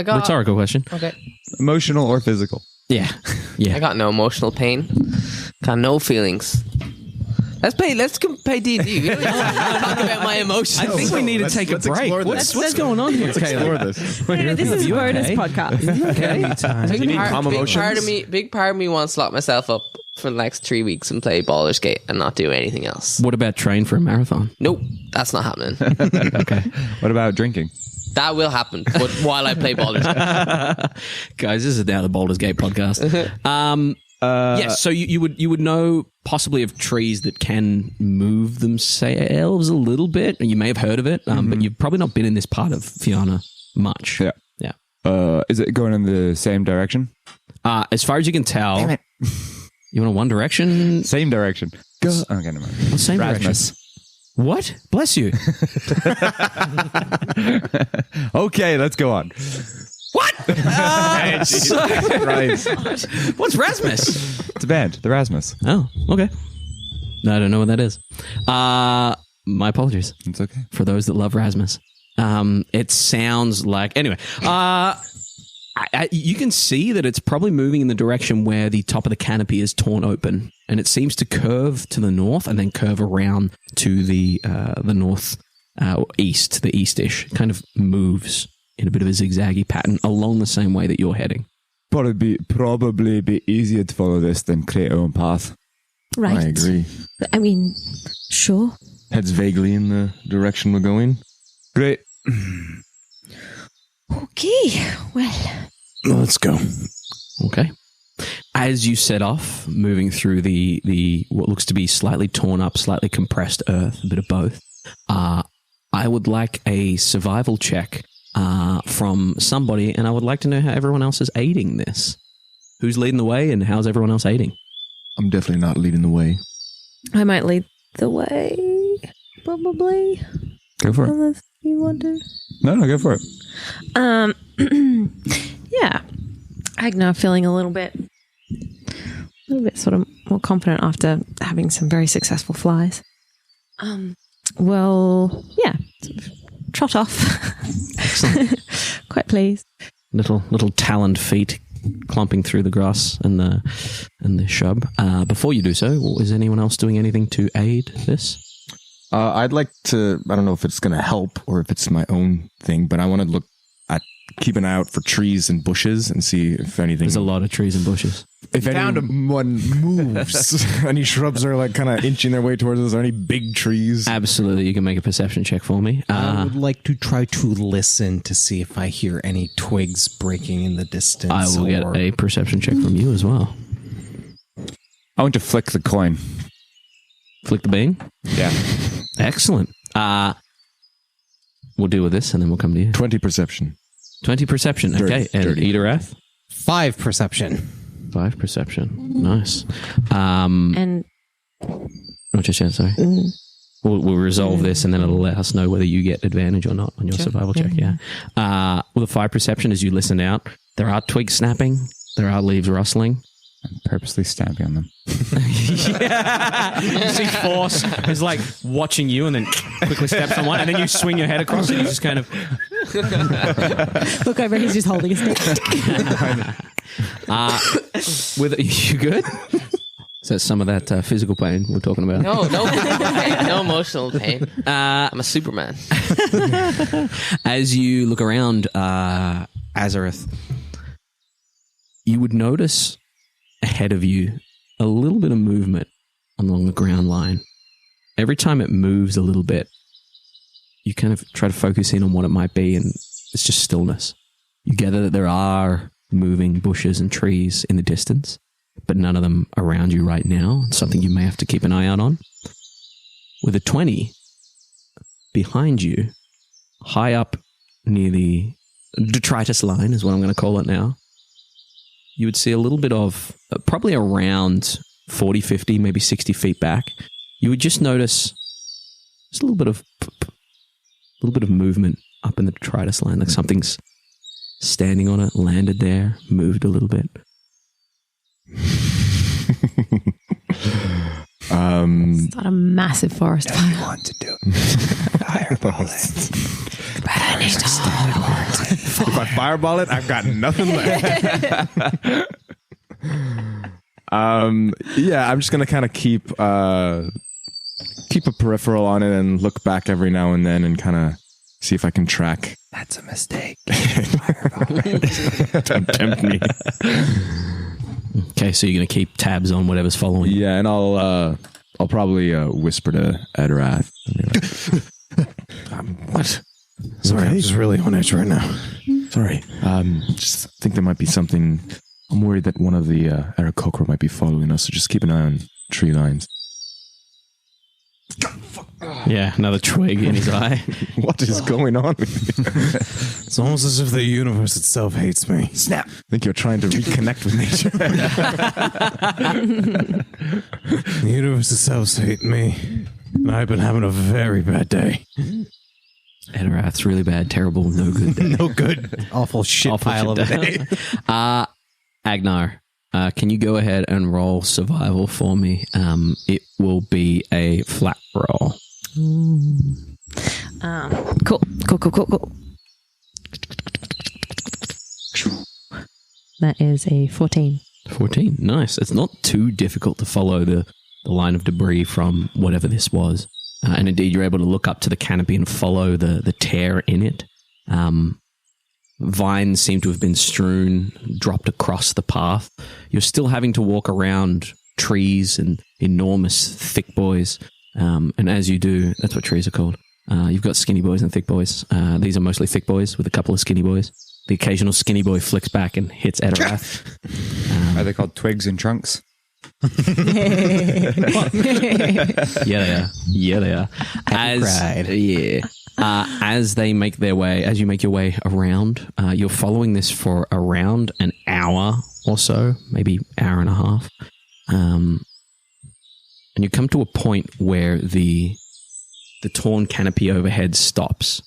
got Rhetorical question. Okay. Emotional or physical? Yeah. I got no emotional pain. Got no feelings. Let's play D&D. We don't even talk about my emotions. I think we need to take a break. What's going on here? Explore this. This is Murder's podcast. Big part of me wants to lock myself up for the next 3 weeks and play Baldur's Gate and not do anything else. What about train for a marathon? Nope, that's not happening. Okay. What about drinking? That will happen, but while I play Baldur's Gate. Guys, this is now the Baldur's Gate podcast. Yes, so you would know possibly of trees that can move themselves a little bit, and you may have heard of it, but you've probably not been in this part of Fianna much. Yeah. Yeah. Is it going in the same direction? As far as you can tell, Damn it. you want a one direction? Same direction. Go. Okay, never mind. Well, same Rasmus. direction. What? Bless you. Okay, let's go on. What? Right. What's Rasmus? It's a band, the Rasmus. Oh, okay. I don't know what that is. My apologies It's okay. for those that love Rasmus. It sounds like... Anyway, you can see that it's probably moving in the direction where the top of the canopy is torn open, and it seems to curve to the north and then curve around to the north east, the east-ish. It kind of moves in a bit of a zigzaggy pattern along the same way that you're heading. Probably be easier to follow this than create our own path. Right. I agree. I mean, sure. Heads vaguely in the direction we're going. Great. Okay. Well, Let's go. Okay. As you set off, moving through the what looks to be slightly torn up, slightly compressed earth, a bit of both, I would like a survival check from somebody, and I would like to know how everyone else is aiding this. Who's leading the way, and how's everyone else aiding? I'm definitely not leading the way. I might lead the way, probably. Go for it. Unless you want to. No, go for it. Yeah. Agenar feeling a little bit sort of more confident after having some very successful flies. Well, yeah, sort of trot off. Excellent. Quite pleased. Little taloned feet clumping through the grass and the shrub. Before you do so, is anyone else doing anything to aid this? I'd like to, I don't know if it's going to help or if it's my own thing, but I want to look at, keep an eye out for trees and bushes and see if anything. There's a lot of trees and bushes. If anyone moves, any shrubs are like kind of inching their way towards us, or any big trees. Absolutely. You can make a perception check for me. I would like to try to listen to see if I hear any twigs breaking in the distance. I will get a perception check from you as well. I want to flick the coin. Flick the bean? Yeah. Excellent. We'll deal with this and then we'll come to you. 20 perception. 20 perception. Okay. And Etterath? 5 perception. 5 perception. Nice. And What's your chance? Sorry. We'll resolve this and then it'll let us know whether you get advantage or not on your survival check. Yeah. With a 5 perception, as you listen out, there are twigs snapping. There are leaves rustling. I'm purposely stamping on them. Yeah. You see Force is like watching you and then quickly steps on one and then you swing your head across and you just kind of look over, he's just holding a stick. With you good? So some of that physical pain we're talking about. No physical pain, no emotional pain. I'm a Superman. As you look around Azorith, you would notice ahead of you a little bit of movement along the ground line. Every time it moves a little bit, you kind of try to focus in on what it might be, and it's just stillness. You gather that there are moving bushes and trees in the distance, but none of them around you right now. Something you may have to keep an eye out on. With a 20 behind you, high up near the detritus line is what I'm going to call it now, you would see a little bit of, probably around 40, 50, maybe 60 feet back, you would just notice just a little bit of movement up in the detritus line, like something's standing on it, landed there, moved a little bit. It's not a massive forest fire. You want to do fireball it. If I fireball it, I've got nothing left. Yeah, I'm just gonna kind of keep a peripheral on it and look back every now and then and kind of see if I can track. That's a mistake. Don't tempt me. Okay, so you're going to keep tabs on whatever's following you. Yeah, and I'll probably whisper to Etterath. What? Sorry, I'm just really on edge right now. Sorry. Just think there might be something. I'm worried that one of the Aarakocra might be following us, so just keep an eye on tree lines. Yeah, another twig in his eye. What is going on? It's almost as if the universe itself hates me. Snap. I think you're trying to reconnect with nature. The universe itself hates me, and I've been having a very bad day. Etterath's really bad, terrible, no good day. No good. Awful shit Awful pile shit of a day. Agenar, can you go ahead and roll survival for me? It will be a flat roll. Cool. That is a 14. 14, nice. It's not too difficult to follow the line of debris from whatever this was. And indeed, you're able to look up to the canopy and follow the tear in it. Vines seem to have been strewn, dropped across the path. You're still having to walk around trees and enormous thick boys. And as you do, that's what trees are called. You've got skinny boys and thick boys. These are mostly thick boys with a couple of skinny boys. The occasional skinny boy flicks back and hits Etterath. Are they called twigs and trunks? Yeah, they are. As you make your way around, you're following this for around an hour or so, maybe hour and a half. And you come to a point where the torn canopy overhead stops.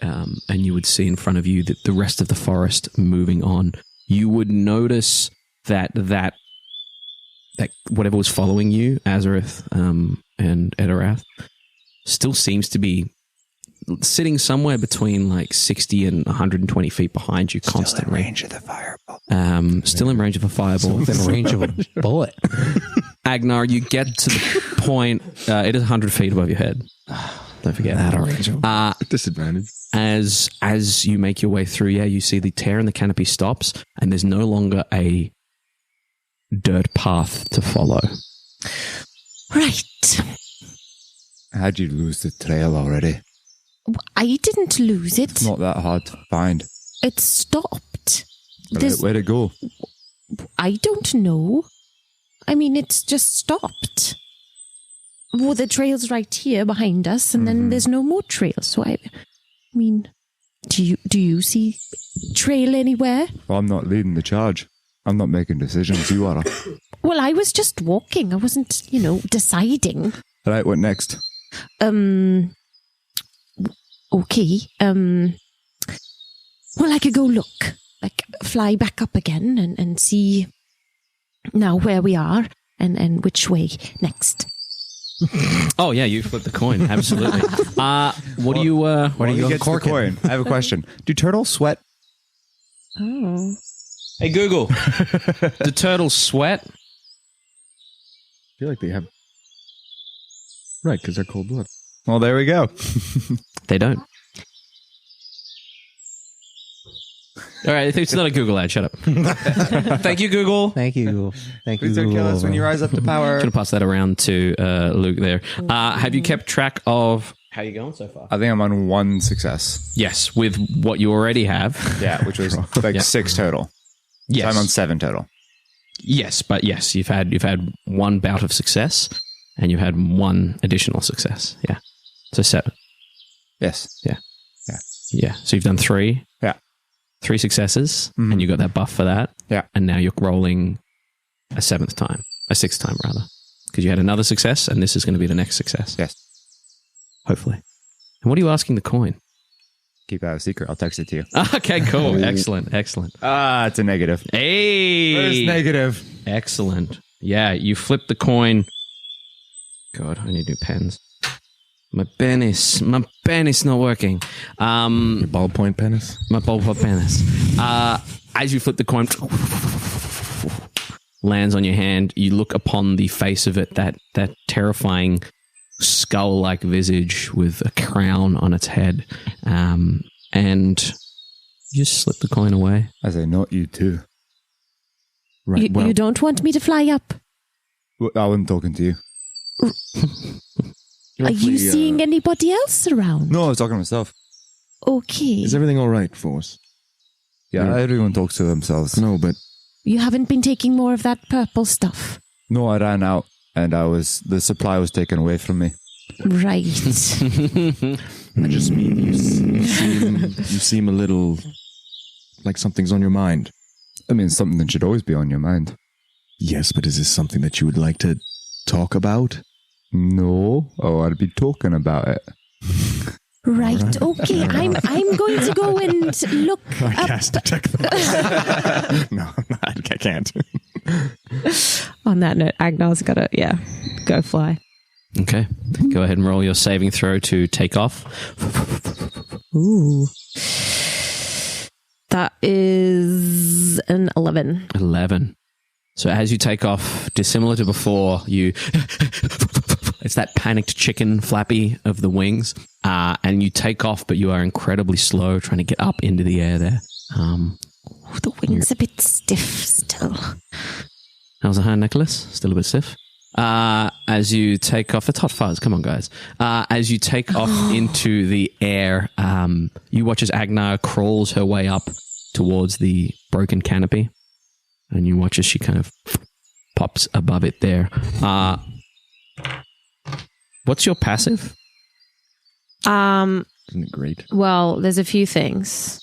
And you would see in front of you that the rest of the forest moving on. You would notice that whatever was following you, Azorith and Etterath, still seems to be sitting somewhere between like 60 and 120 feet behind you constantly. Still in range of the fireball. Still in range of a fireball. Within range of a bullet. Agenar, you get to the point, it is 100 feet above your head. Don't forget that. Disadvantage. As you make your way through, you see the tear in the canopy stops, and there's no longer a dirt path to follow. Right. How'd you lose the trail already? I didn't lose it. It's not that hard to find. It stopped. Where'd it go? I don't know. I mean, it's just stopped. Well, the trail's right here behind us, and then there's no more trail. So I mean, do you see trail anywhere? Well, I'm not leading the charge. I'm not making decisions. You are. Well, I was just walking. I wasn't, deciding. All right, what next? Okay. Well, I could go look. Like, fly back up again and see now where we are and which way next. Oh, yeah, you flip the coin. Absolutely. What do you... What are you uncorking? Coin? I have a question. Do turtles sweat? Oh. Hey, Google. Do turtles sweat? I feel like they have. Right, because they're cold blood. Well, there we go. They don't. All right, it's not a Google ad. Shut up. Thank you, Google. Thank you. Thank you. Please don't kill us when you rise up to power. I'm going to pass that around to Luke there. Have you kept track of how you going so far? I think I'm on 1 success. Yes, with what you already have. Yeah, which was like 6 total. Yes. So I'm on 7 total. Yes, but yes, you've had 1 bout of success, and you've had 1 additional success. Yeah, so 7. Yes. Yeah. So you've done 3. Yeah. 3 successes, and you got that buff for that. Yeah. And now you're rolling a 6th time, rather, because you had another success, and this is going to be the next success. Yes. Hopefully. And what are you asking the coin? Keep that a secret. I'll text it to you. Okay, cool. Excellent. It's a negative. Hey! Where's negative? Excellent. Yeah, you flip the coin. God, I need new pens. My pen is not working. Your ballpoint penis? My ballpoint penis. As you flip the coin, lands on your hand. You look upon the face of it, that terrifying skull-like visage with a crown on its head, and you just slip the coin away. I say, not you too. Right. You don't want me to fly up? I wasn't talking to you. Are you seeing anybody else around? No, I was talking to myself. Okay. Is everything all right for us? Yeah, everyone talks to themselves. No, but You haven't been taking more of that purple stuff? No, I ran out, and the supply was taken away from me. Right. I just mean you seem a little like something's on your mind. I mean, something that should always be on your mind. Yes, but is this something that you would like to talk about? No. Oh, I'd be talking about it. Right. Okay. I'm going to go and look I up. cast detect the No, I can't. On that note, Agnar's got to, go fly. Okay. Go ahead and roll your saving throw to take off. Ooh. That is an 11. 11. So as you take off, dissimilar to before, it's that panicked chicken flappy of the wings, and you take off, but you are incredibly slow trying to get up into the air there. The wing's a bit stiff still. How's the hand, Nicholas? Still a bit stiff? As you take off, it's hot fuzz. Come on, guys. As you take off into the air, you watch as Agenar crawls her way up towards the broken canopy, and you watch as she kind of pops above it there. What's your passive? Isn't it great? Well, there's a few things.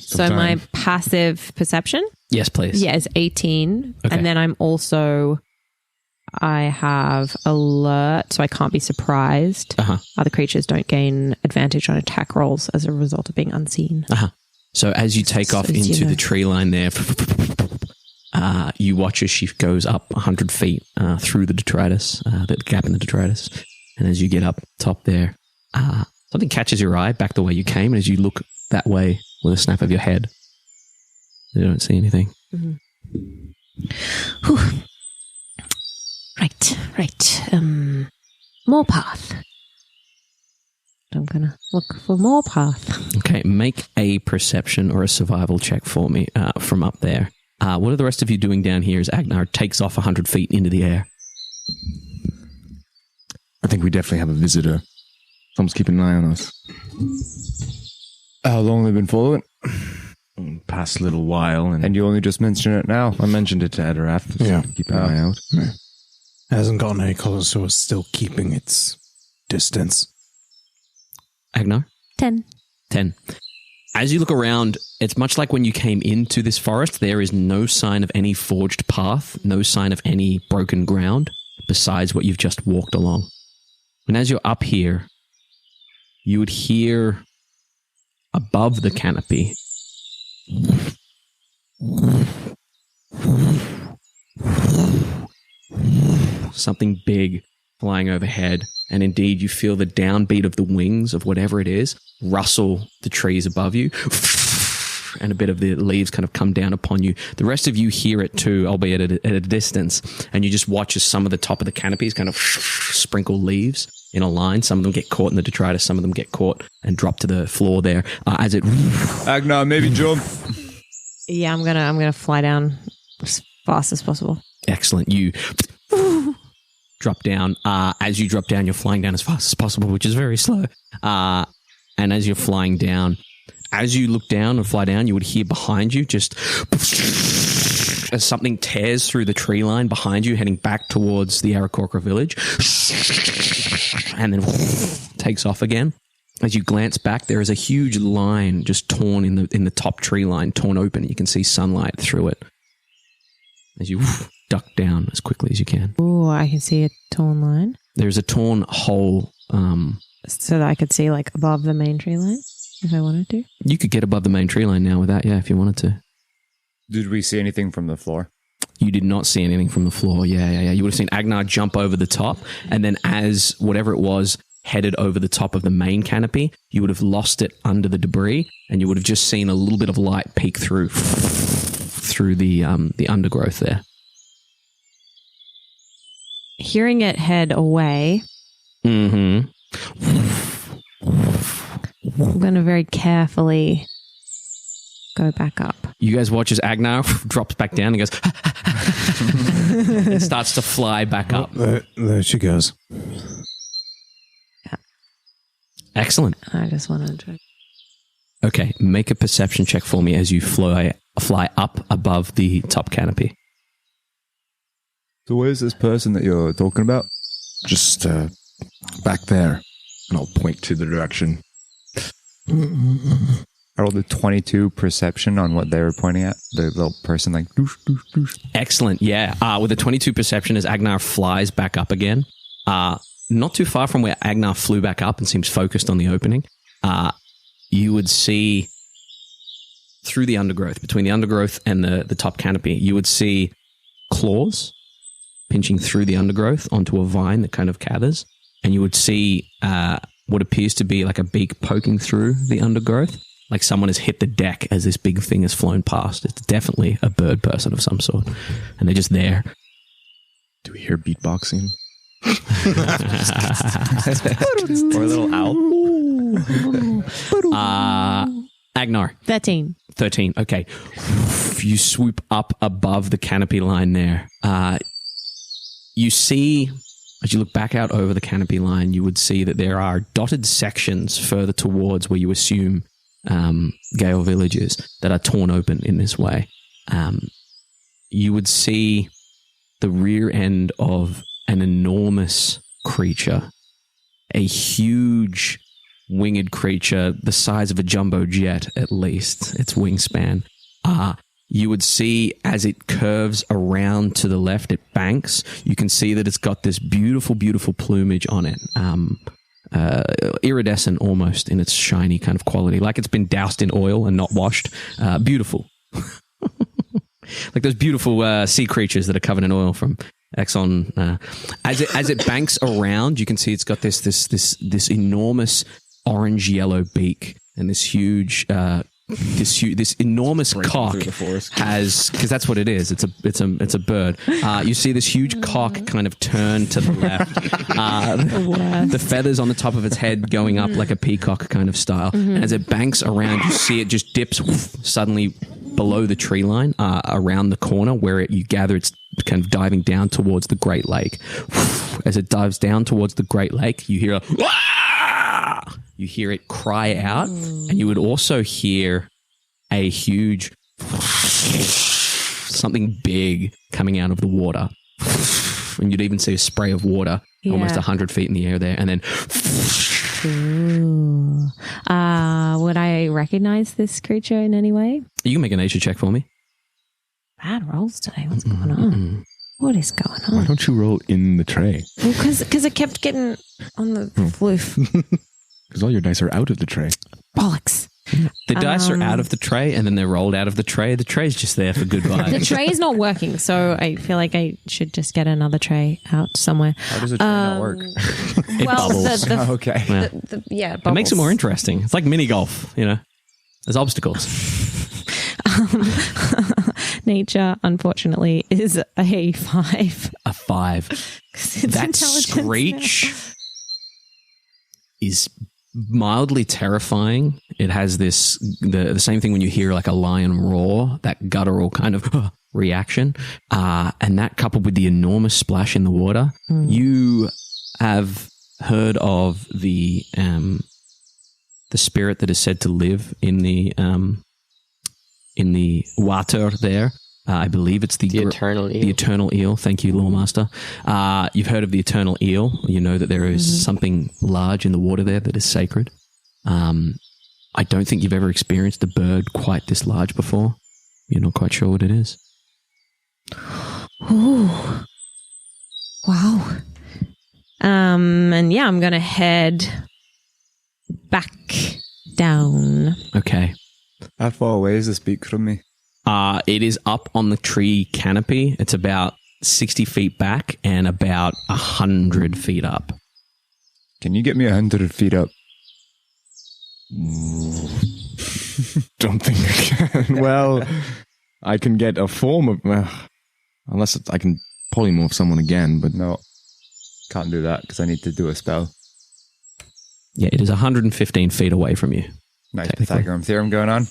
So my passive perception, Yes, please. yeah, is 18. Okay. And then I have alert, so I can't be surprised. Other creatures don't gain advantage on attack rolls as a result of being unseen. So as you take off into the tree line there, you watch as she goes up 100 feet through the detritus, the gap in the detritus. And as you get up top there, something catches your eye back the way you came. And as you look that way with a snap of your head, you don't see anything. Right. More path. I'm going to look for more path. Okay, make a perception or a survival check for me from up there. What are the rest of you doing down here as Agenar takes off 100 feet into the air? I think we definitely have a visitor. Someone's keeping an eye on us. How long have they been following? Past little while. And you only just mentioned it now. I mentioned it to Etterath. Yeah. Keep an eye out. Hasn't gotten any closer, so it's still keeping its distance. Agenar? 10. 10. As you look around, it's much like when you came into this forest. There is no sign of any forged path, no sign of any broken ground, besides what you've just walked along. And as you're up here, you would hear above the canopy something big flying overhead, and indeed you feel the downbeat of the wings of whatever it is rustle the trees above you, and a bit of the leaves kind of come down upon you. The rest of you hear it too, albeit at a distance, and you just watch as some of the top of the canopies kind of sprinkle leaves in a line. Some of them get caught in the detritus, some of them get caught and drop to the floor there as it... Agenar, maybe jump. Yeah, I'm gonna fly down as fast as possible. Excellent. You drop down. As you drop down, you're flying down as fast as possible, which is very slow. And as you're flying down, as you look down and fly down, you would hear behind you just as something tears through the tree line behind you, heading back towards the Aarakocra village, and then takes off again. As you glance back, there is a huge line just torn in the top tree line, torn open. You can see sunlight through it. As you duck down as quickly as you can. Oh, I can see a torn line. There's a torn hole. So that I could see like above the main tree line if I wanted to. You could get above the main tree line now with that, yeah, if you wanted to. Did we see anything from the floor? You did not see anything from the floor. Yeah. You would have seen Agenar jump over the top, and then as whatever it was headed over the top of the main canopy, you would have lost it under the debris, and you would have just seen a little bit of light peek through the undergrowth there. Hearing it head away, Mm-hmm. I'm going to very carefully go back up. You guys watch as Agenar drops back down and goes and starts to fly back up. There she goes. Excellent. I just wanted to... Okay, make a perception check for me as you fly up above the top canopy. So where's this person that you're talking about? Just back there. And I'll point to the direction. I rolled a 22 perception on what they were pointing at. The little person like... Doosh, doosh, doosh. Excellent, yeah. With a 22 perception as Agenar flies back up again, not too far from where Agenar flew back up and seems focused on the opening, you would see through the undergrowth, between the undergrowth and the top canopy, you would see claws pinching through the undergrowth onto a vine that kind of gathers, and you would see what appears to be like a beak poking through the undergrowth, like someone has hit the deck as this big thing has flown past. It's definitely a bird person of some sort, and they're just there. Do we hear beatboxing? Or a little owl. Agenar. 13. Okay. You swoop up above the canopy line there. You see, as you look back out over the canopy line, you would see that there are dotted sections further towards where you assume Gale villages that are torn open in this way. You would see the rear end of an enormous creature a huge winged creature the size of a jumbo jet, at least, its wingspan. You would see as it curves around to the left, it banks. You can see that it's got this beautiful, beautiful plumage on it. Iridescent almost in its shiny kind of quality, like it's been doused in oil and not washed. Beautiful. Like those beautiful sea creatures that are covered in oil from Exxon. As it banks around, you can see it's got this enormous orange-yellow beak and this huge... This enormous cock has, because that's what it is. It's a bird. You see this huge cock kind of turn to the left. The feathers on the top of its head going up like a peacock kind of style. And as it banks around, you see it just dips suddenly below the tree line, around the corner where you gather it's kind of diving down towards the Great Lake. As it dives down towards the Great Lake, you hear a you hear it cry out, and you would also hear a huge something big coming out of the water. And you'd even see a spray of water almost 100 feet in the air there, and then would I recognize this creature in any way? You can make a nature check for me. Bad rolls today. What's going on? What is going on? Why don't you roll in the tray? Well, because I kept getting on the floof. Because all your dice are out of the tray. Bollocks. The dice are out of the tray, and then they're rolled out of the tray. The tray's just there for good vibes. The tray is not working, so I feel like I should just get another tray out somewhere. How does a tray not work? It well, bubbles. Okay. It makes it more interesting. It's like mini golf, There's obstacles. Nature, unfortunately, is a 5. A 5. That screech is mildly terrifying. It has the same thing when you hear like a lion roar, that guttural kind of reaction, and that coupled with the enormous splash in the water. You have heard of the spirit that is said to live in the water there. I believe it's the eternal eel. The eternal eel. Thank you, Lawmaster. You've heard of the eternal eel. You know that there is something large in the water there that is sacred. I don't think you've ever experienced a bird quite this large before. You're not quite sure what it is. Ooh. Wow. And yeah, I'm going to head back down. Okay. How far away is this beak from me? It is up on the tree canopy. It's about 60 feet back and about 100 feet up. Can you get me 100 feet up? Don't think I can. Well, I can get a form of... unless I can polymorph someone again, but... No, can't do that because I need to do a spell. Yeah, it is 115 feet away from you. Nice Pythagorean theorem going on.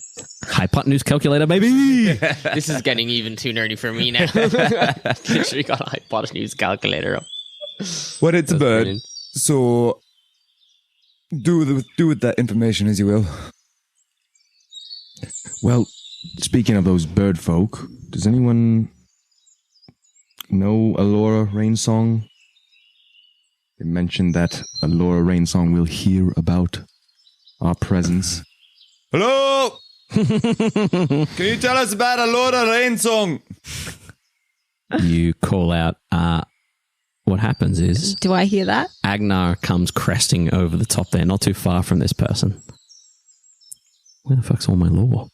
Hypotenuse calculator, baby! This is getting even too nerdy for me now. Literally got a hypotenuse calculator up. Well, it's a bird, brilliant. so do with that information as you will. Well, speaking of those bird folk, does anyone know Allura Rainsong? They mentioned that Allura Rainsong will hear about our presence. Hello! Can you tell us about Allura Rainsong? You call out. What happens is... Do I hear that? Agenar comes cresting over the top there, not too far from this person. Where the fuck's all my lore?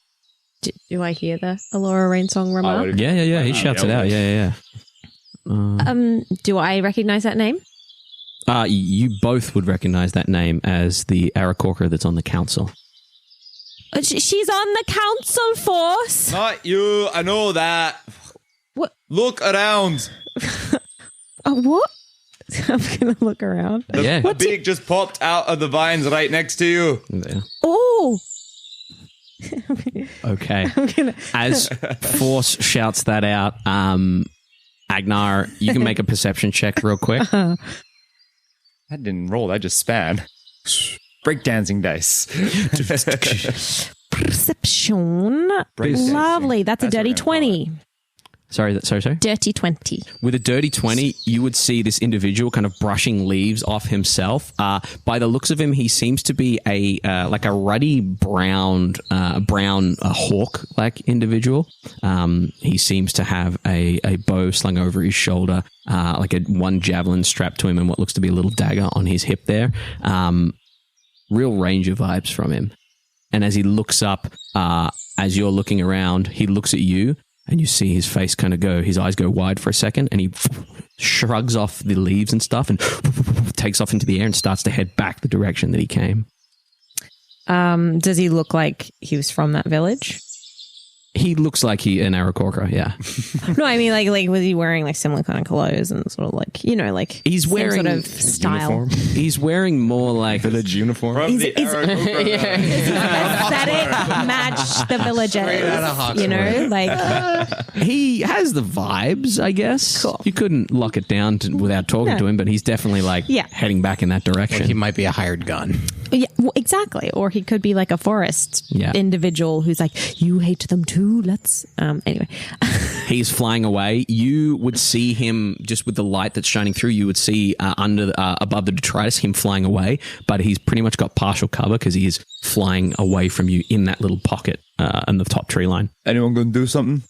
Do I hear the Allura Rainsong remark? Yeah. He shouts it out. Yeah. Do I recognize that name? You both would recognize that name as the Aarakocra that's on the council. She's on the council force. Not you, I know that. What? Look around. What? I'm going to look around. The beak just popped out of the vines right next to you. There. Oh! Okay. As Force shouts that out, Agenar, you can make a perception check real quick. That didn't roll, that just span. Breakdancing dice. Perception. Lovely. That's a dirty 20. Sorry. Dirty 20. With a dirty 20, you would see this individual kind of brushing leaves off himself. By the looks of him, he seems to be a ruddy brown hawk-like individual. He seems to have a bow slung over his shoulder, like one javelin strapped to him, and what looks to be a little dagger on his hip there. Real ranger vibes from him. And as he looks up, as you're looking around, he looks at you. And you see his face kind of his eyes go wide for a second, and he shrugs off the leaves and stuff and takes off into the air and starts to head back the direction that he came. Does he look like he was from that village? He looks like an Aarakocra, yeah. No, I mean, like, was he wearing like similar kind of clothes and sort of like, like he's wearing sort of style? Uniform? He's wearing more like Village uniform. His aesthetic match the villagers, like he has the vibes, I guess. Cool. You couldn't lock it down without talking to him, but he's definitely heading back in that direction. Like he might be a hired gun. Yeah, well, exactly. Or he could be like a forest individual who's like, you hate them too. Let's anyway. He's flying away. You would see him just with the light that's shining through. You would see above the detritus him flying away, but he's pretty much got partial cover because he is flying away from you in that little pocket on the top tree line. Anyone going to do something?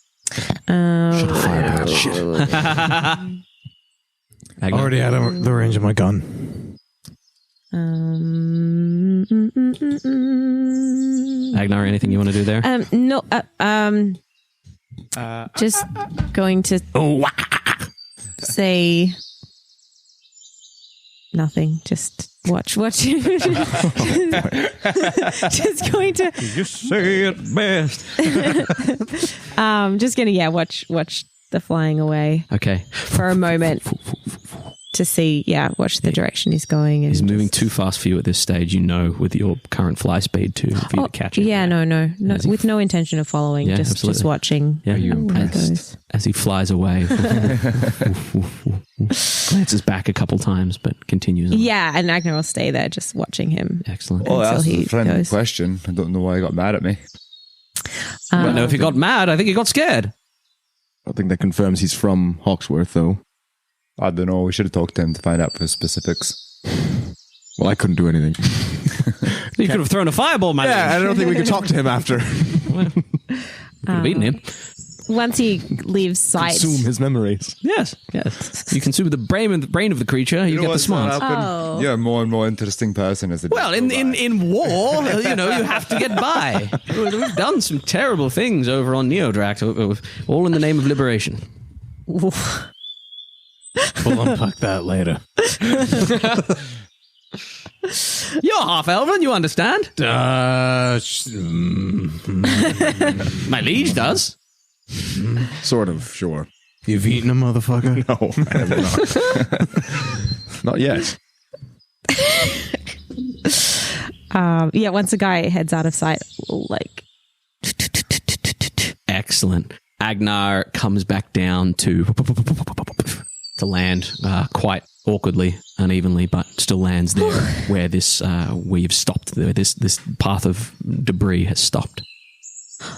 Fire shit. Already out of the range of my gun. Agenar, anything you want to do there? No. Just going to say nothing. Just watch. Just going to. You say it best. Just gonna watch the flying away. Okay. For a moment. To see, watch the direction he's going. And he's moving too fast for you at this stage, with your current fly speed for you to catch him. Yeah, no, with no intention of following, just watching. Yeah, you're impressed. As he flies away, glances back a couple times, but continues on. Yeah, and Agenar will stay there just watching him. Excellent. Oh, until that's he a friendly goes. question. I don't know why he got mad at me. If he got mad, I think he got scared. I think that confirms he's from Hawksworth, though. I don't know. We should have talked to him to find out for specifics. Well, I couldn't do anything. You could have thrown a fireball, man. Yeah, I don't think we could talk to him after. Could have eaten him. Once he leaves sight. Consume his memories. Yes. You consume the brain of the creature, you get the smarts. Oh. You're a more and more interesting person as the Well, in war, you have to get by. We've done some terrible things over on Neodrax, all in the name of liberation. We'll unpack that later. You're half elven, you understand? My liege does. Sort of, sure. You've eaten a motherfucker? No, I have not. Not yet. Once the guy heads out of sight, Excellent. Agenar comes back down to land quite awkwardly, unevenly, but still lands there where you've stopped. This path of debris has stopped.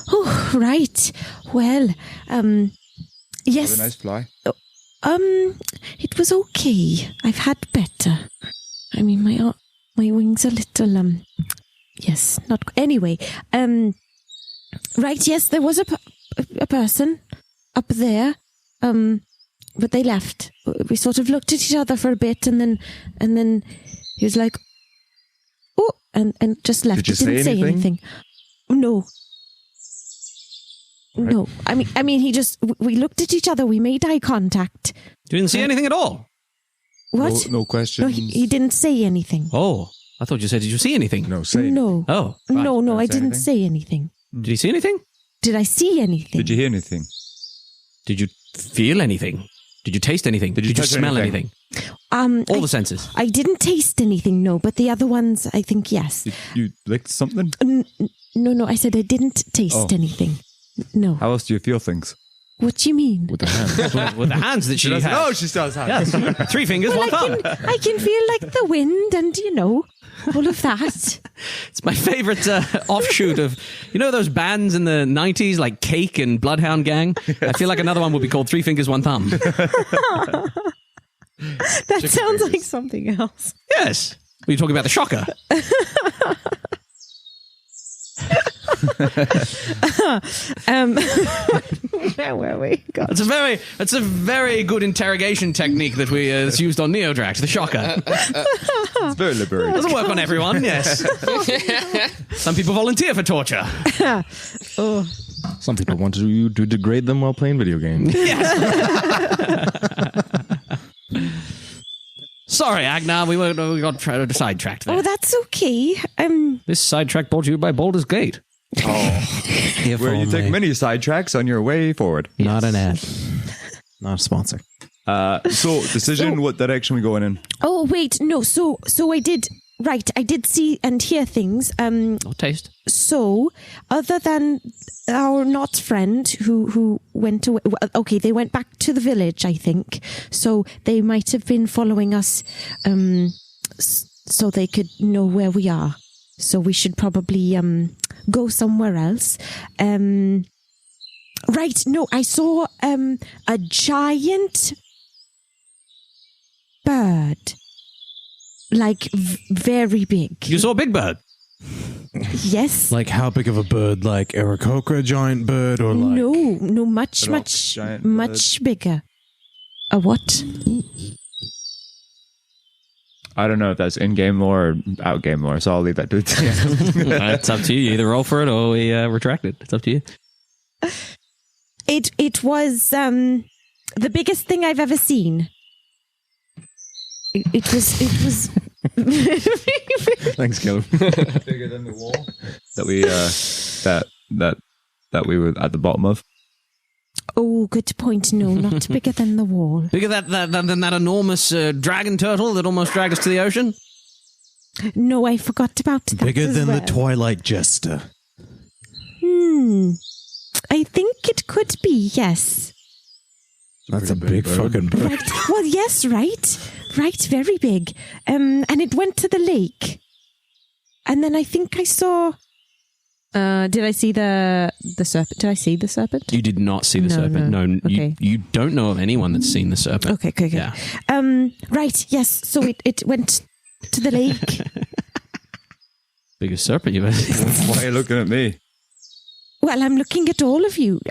Oh, right. Well, yes. Have a nice fly. It was okay. I've had better. I mean, my wings are little, yes, not, anyway, right, yes, there was a person up there, but they left. We sort of looked at each other for a bit, and then he was like, oh, and just left. Did you Didn't say anything. No. Right. No. I mean, he just, we looked at each other, we made eye contact. You didn't see anything at all? What? No questions. No, he didn't say anything. Oh, I thought you said, did you see anything? No, say No. Oh, right. No, I say didn't anything? say anything. Did you see anything? Did I see anything? Did you hear anything? Did you feel anything? Did you taste anything? Did you touch smell anything? anything? All the senses. I didn't taste anything, no, but the other ones, I think, yes. Did you licked something? No, I said I didn't taste anything. No. How else do you feel things? What do you mean? with the hand. With the hands that she has. she still has hands. Yes. 3 fingers, Well, one thumb. I can feel like the wind and, All of that. It's my favorite offshoot of, those bands in the 90s like Cake and Bloodhound Gang? I feel like another one would be called Three Fingers, One Thumb. That sounds like something else. Yes. Were you talking about the Shocker? Where were we? God. It's a very good interrogation technique that that's used on Neodract, the Shocker. It's very liberating. Doesn't work on everyone, yes. Some people volunteer for torture. Some people want you to degrade them while playing video games. Sorry, Agenar, we got sidetracked there. Oh, that's okay. This sidetrack brought to you by Baldur's Gate. If Where you only. take many sidetracks on your way forward. Not an ad. Not a sponsor. So, decision, what direction we going in? Oh, wait, no. So I did. Right, I did see and hear things. Taste. So, other than our not friend who went away, okay, they went back to the village, I think. So they might have been following us, so they could know where we are. So we should probably go somewhere else. Right, no, I saw a giant bird. Like, very big. You saw a big bird? Yes. Like how big of a bird? Like Aarakocra giant bird or like... No, much giant much bigger. A what? I don't know if that's in-game lore or out-game lore, so I'll leave that to it. It's up to you. You either roll for it or we retract it. It's up to you. It was the biggest thing I've ever seen. It was Thanks, Caleb. Bigger than the wall that we that we were at the bottom of. Oh, good point. No, not bigger than the wall. Bigger than that enormous dragon turtle that almost dragged us to the ocean? No, I forgot about that. Bigger as than well. the Twilight Jester. I think it could be, yes. That's a big fucking bird. Right. Well, yes, right. Right, very big. And it went to the lake. And then I think I saw... Did I see the serpent? Did I see the serpent? You did not see the serpent. No, Okay. you don't know of anyone that's seen the serpent. Okay. Yeah. Right, yes. So it went to the lake. Biggest serpent you've ever seen. Why are you looking at me? Well, I'm looking at all of you.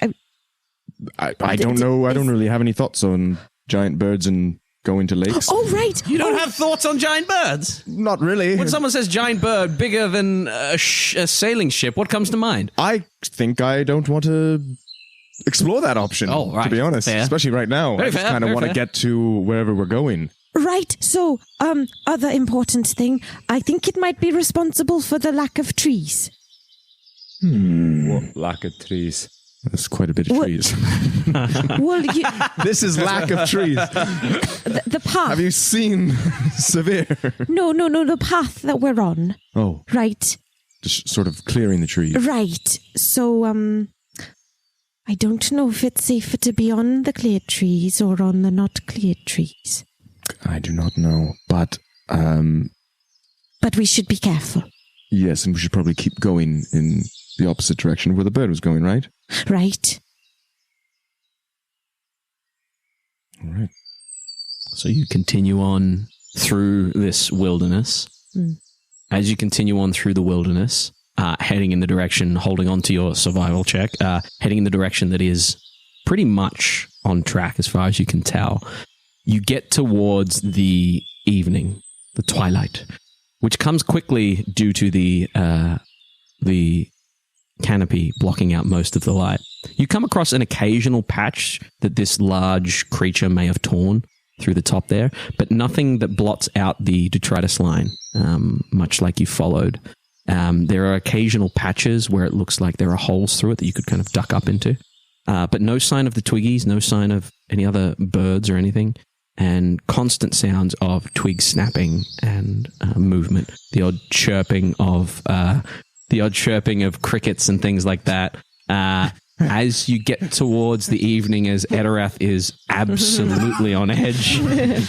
I don't know. I don't really have any thoughts on giant birds and going to lakes. Oh, right. You don't have thoughts on giant birds? Not really. When someone says giant bird bigger than a sailing ship, what comes to mind? I think I don't want to explore that option. Oh, right. To be honest, Fair. especially right now. Very I just fair, kind of very want to fair. get to wherever we're going. Right. So, other important thing. I think it might be responsible for the lack of trees. What lack of trees? That's quite a bit of What- trees. Well, This is lack of trees. the path. Have you seen Severe? No, the path that we're on. Oh, Right. just sort of clearing the trees. Right. So, I don't know if it's safer to be on the cleared trees or on the not cleared trees. I do not know, but But we should be careful. yes, and we should probably keep going in the opposite direction where the bird was going, right? Right. All right. So you continue on through this wilderness. As you continue on through the wilderness, heading in the direction, holding on to your survival check, heading in the direction that is pretty much on track as far as you can tell, you get towards the evening, the twilight, which comes quickly due to the canopy blocking out most of the light. You come across an occasional patch that this large creature may have torn through the top there, but nothing that blots out the detritus line, much like you followed. There are occasional patches where it looks like there are holes through it that you could kind of duck up into, but no sign of the twiggies, no sign of any other birds or anything, and constant sounds of twigs snapping and movement, the odd chirping of crickets and things like that. As you get towards the evening, as Etterath is absolutely on edge,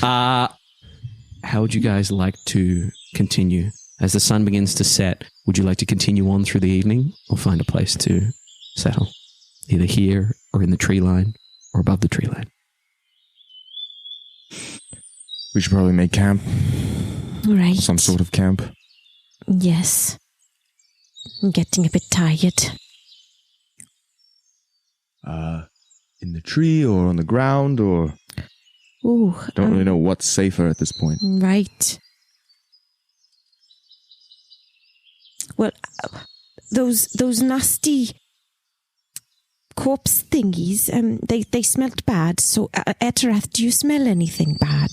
how would you guys like to continue As the sun begins to set, would you like to continue on through the evening or find a place to settle? Either here or in the tree line or above the tree line. We should probably make camp. Right. Some sort of camp. Yes. I'm getting a bit tired. In the tree or on the ground or... Ooh. Don't really know what's safer at this point. Right. Well, those nasty corpse thingies, they smelled bad. So, Etterath, do you smell anything bad?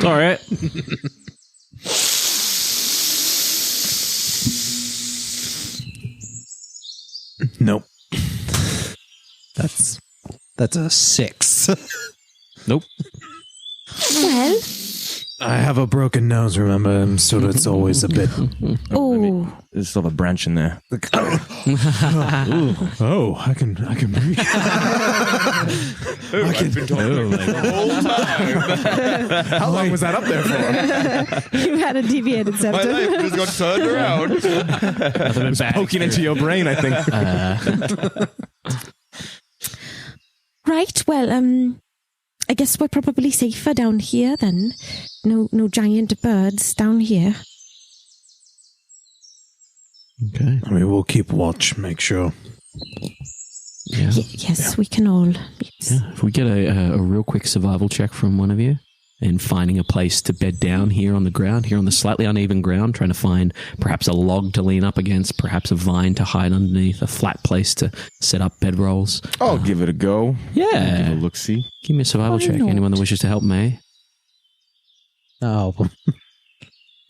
All right. Nope. That's a 6. Nope. Well, I have a broken nose, remember, so it's always a bit. oh, There's still a branch in there. Oh, I can breathe. I've been talking the whole time. How long was that up there for? You had a deviated My septum. life just got turned around. Poking into your brain, I think. right. Well, I guess we're probably safer down here then. No giant birds down here. Okay. I mean, we'll keep watch, make sure. Yeah. Yes, we can all. Yes. Yeah. If we get a real quick survival check from one of you and finding a place to bed down here on the ground, here on the slightly uneven ground, trying to find perhaps a log to lean up against, perhaps a vine to hide underneath, a flat place to set up bedrolls. I'll give it a go. Yeah. Give a look-see. Give me a survival Why check. not? Anyone that wishes to help me? Oh,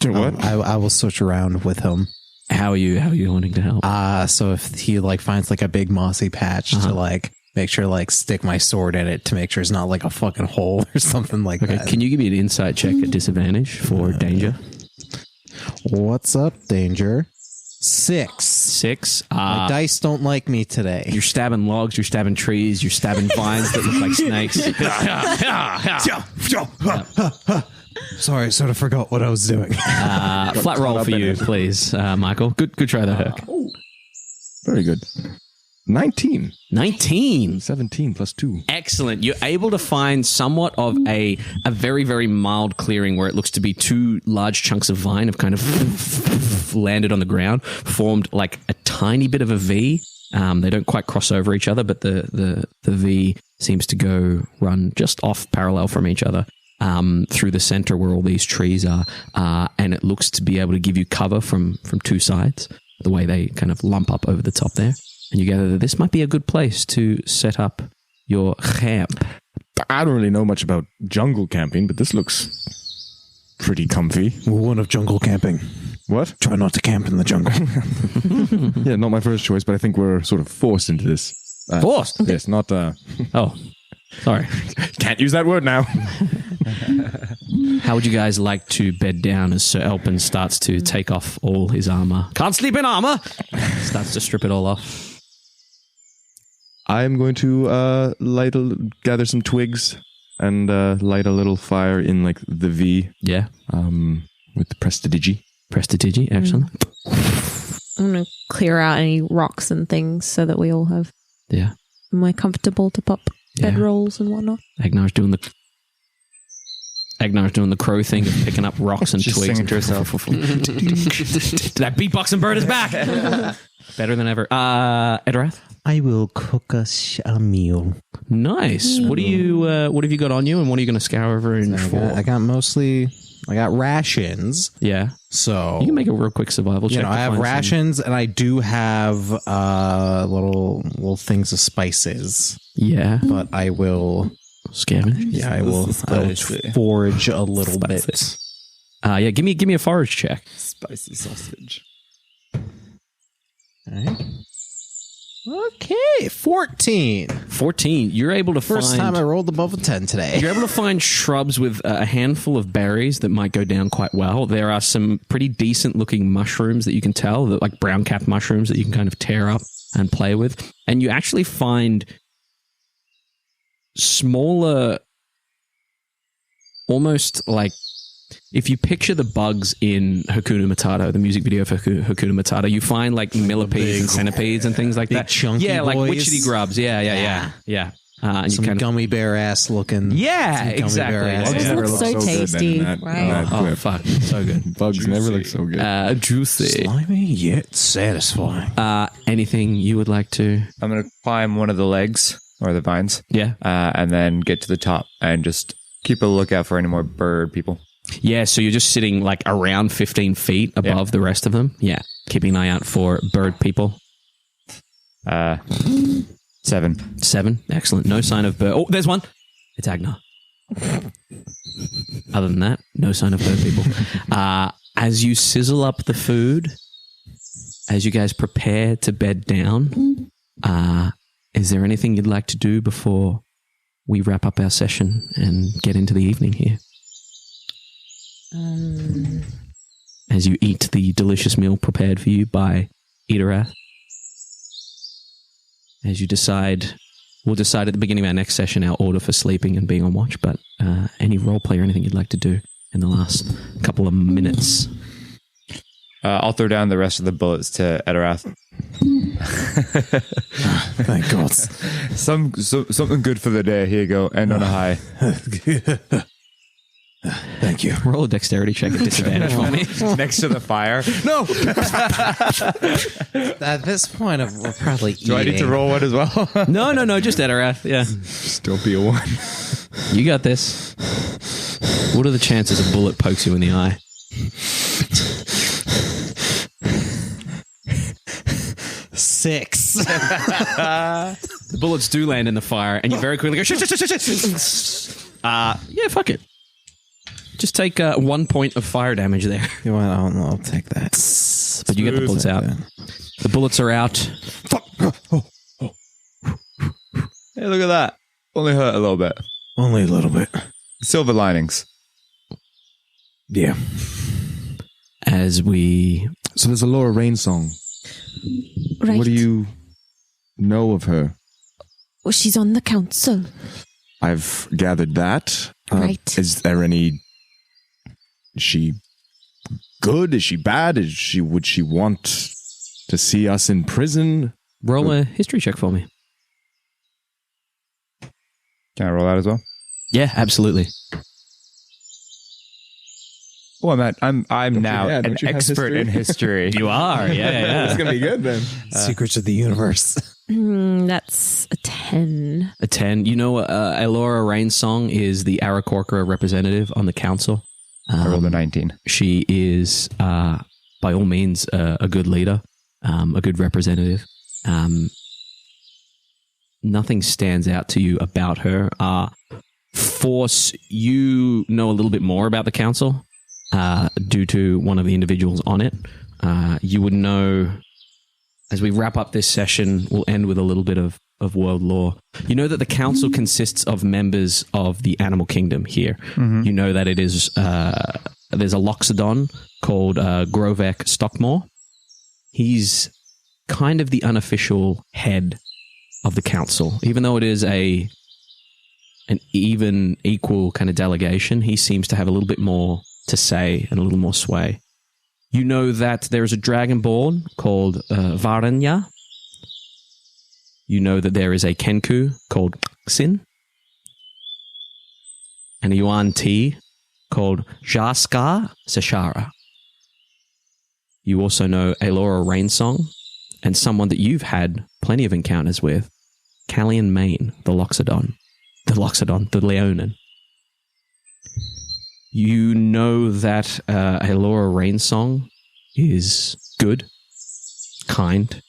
What? I will switch around with him. How are you wanting to help? So if he finds a big mossy patch to make sure stick my sword in it to make sure it's not a fucking hole or something like Okay, that. can you give me an insight check at disadvantage for danger? What's up, danger? 6. 6. My dice don't like me today. You're stabbing logs, you're stabbing trees, you're stabbing vines that look like snakes. Sorry, I sort of forgot what I was doing. Flat roll for you, please, Michael. Good try there, Herc. Very good. 19. 19. 17 plus 2. Excellent. You're able to find somewhat of a very, very mild clearing where it looks to be 2 large chunks of vine have kind of landed on the ground, formed like a tiny bit of a V. They don't quite cross over each other, but the V seems to run just off parallel from each other. Through the center where all these trees are, and it looks to be able to give you cover from 2 sides, the way they kind of lump up over the top there. And you gather that this might be a good place to set up your camp. I don't really know much about jungle camping, but this looks pretty comfy. Rule 1 of jungle camping. What? Try not to camp in the jungle. Yeah, not my first choice, but I think we're sort of forced into this. Forced? Yes, not... Oh, sorry. Can't use that word now. How would you guys like to bed down as Sir Elpin starts to take off all his armor? Can't sleep in armor! Starts to strip it all off. I'm going to gather some twigs and light a little fire in the V. Yeah. With the Prestidigi. Prestidigi, excellent. I'm going to clear out any rocks and things so that we all have Yeah. more comfortable to pop bedrolls and whatnot. Agnar's doing the crow thing of picking up rocks and Just twigs. singing to herself. That beatboxing bird is back. Better than ever. Etterath? I will cook us a meal. Nice. What have you got on you, and what are you going to scour over in for? I got rations. Yeah. So You can make a real quick survival check. I have rations, and I do have little things of spices. Yeah. But I will Scavenge. Yeah, I will forage a little bit. Yeah, give me a forage check. Spicy sausage. All right. Okay, 14. 14. You're able to First find... time I rolled above a 10 today. You're able to find shrubs with a handful of berries that might go down quite well. There are some pretty decent looking mushrooms that you can tell, that like brown cap mushrooms that you can kind of tear up and play with. And you actually find smaller, almost like If you picture the bugs in Hakuna Matata, the music video for Hakuna Matata, you find like millipedes and centipedes and things like that. Chunky like boys. witchetty grubs. Yeah. And Some gummy bear ass looking. Yeah, some gummy exactly. bear ass. Bugs Never look looked so good then tasty. in that- Right. in that Oh clip. fuck, so good. Bugs never look so good. Juicy. Slimy yet satisfying. Anything you would like to? I'm going to climb one of the legs or the vines. Yeah. And then get to the top and just keep a lookout for any more bird people. Yeah, so you're just sitting like around 15 feet above the rest of them. Yeah. Keeping an eye out for bird people. 7. 7. Excellent. No sign of bird. Oh, there's one. It's Agenar. Other than that, no sign of bird people. As you sizzle up the food, as you guys prepare to bed down, is there anything you'd like to do before we wrap up our session and get into the evening here? As you eat the delicious meal prepared for you by Etterath. As you decide, we'll decide at the beginning of our next session our order for sleeping and being on watch, but any roleplay or anything you'd like to do in the last couple of minutes? I'll throw down the rest of the bullets to Etterath. Thank God. Something good for the day. Here you go. End on a high. Thank you. Roll a dexterity check at disadvantage for me. Next to the fire. No. At this point, we're probably eating. Do I need to roll one as well? No, just Etterath. Yeah. Still be a 1. You got this. What are the chances a bullet pokes you in the eye? 6. The bullets do land in the fire, and you very quickly go, shit. Yeah, fuck it. Just take 1 point of fire damage there. You want? I'll take that. But you get the bullets out. The bullets are out. Hey, look at that. Only hurt a little bit. Only a little bit. Silver linings. Yeah. As we... So there's a Laura Rain song. Right. What do you know of her? Well, she's on the council. I've gathered that. Right. Is there any... Is she good? Is she bad? Would she want to see us in prison? Roll a history check for me. Can I roll that as well? Yeah, absolutely. Well, I'm now yeah, an don't you have expert history? in history. You are, yeah. It's gonna be good then. Secrets of the universe. That's a 10. A 10. You know, Elora Rain's song is the Arakorka representative on the council. I rolled a 19. She is, by all means, a good leader, a good representative. Nothing stands out to you about her. Force, you know a little bit more about the council due to one of the individuals on it. You would know, as we wrap up this session, we'll end with a little bit of world lore. You know that the council consists of members of the animal kingdom here. Mm-hmm. You know that it is, there's a Loxodon called Grovek Stockmore. He's kind of the unofficial head of the council. Even though it is an even, equal kind of delegation, he seems to have a little bit more to say and a little more sway. You know that there is a dragonborn called Varanya. You know that there is a Kenku called Xin. And a Yuan Ti called Jaskar Seshara. You also know Elora Rainsong and someone that you've had plenty of encounters with, Callian Main, the Loxodon, the Leonin. You know that Elora Rainsong is good, kind,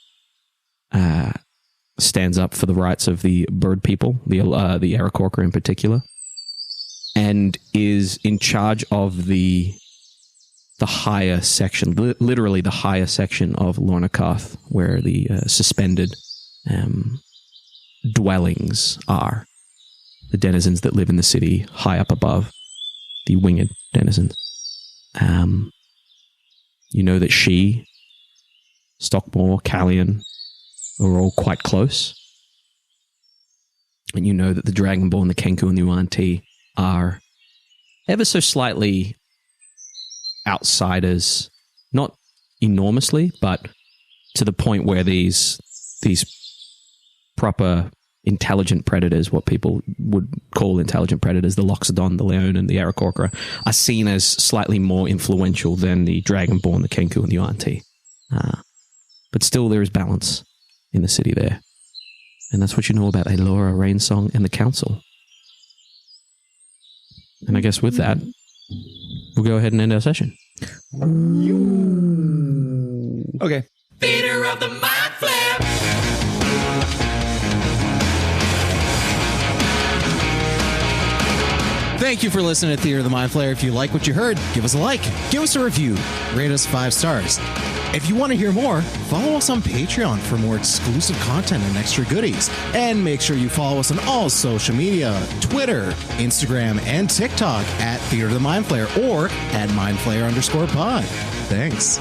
stands up for the rights of the bird people, the Arakorka in particular, and is in charge of the higher section, literally the higher section of Lorna Karth, where the suspended dwellings are. The denizens that live in the city high up above, the winged denizens. You know that she, Stockmore, Callian, are all quite close. And you know that the Dragonborn, the Kenku, and the Yuan Ti are ever so slightly outsiders, not enormously, but to the point where these proper intelligent predators, what people would call intelligent predators, the Loxodon, the Leon, and the Aarakocra, are seen as slightly more influential than the Dragonborn, the Kenku, and the Yuan-Ti. But still, there is balance in the city there. And that's what you know about Elora, Rainsong, and the Council. And I guess with that, we'll go ahead and end our session. Okay. Theater of the Mind Flip. Thank you for listening to Theater of the Mind Flayer. If you like what you heard, give us a like, give us a review, rate us 5 stars. If you want to hear more, follow us on Patreon for more exclusive content and extra goodies. And make sure you follow us on all social media, Twitter, Instagram, and TikTok at Theater of the Mind Flayer or at MindFlayer_pod. Thanks.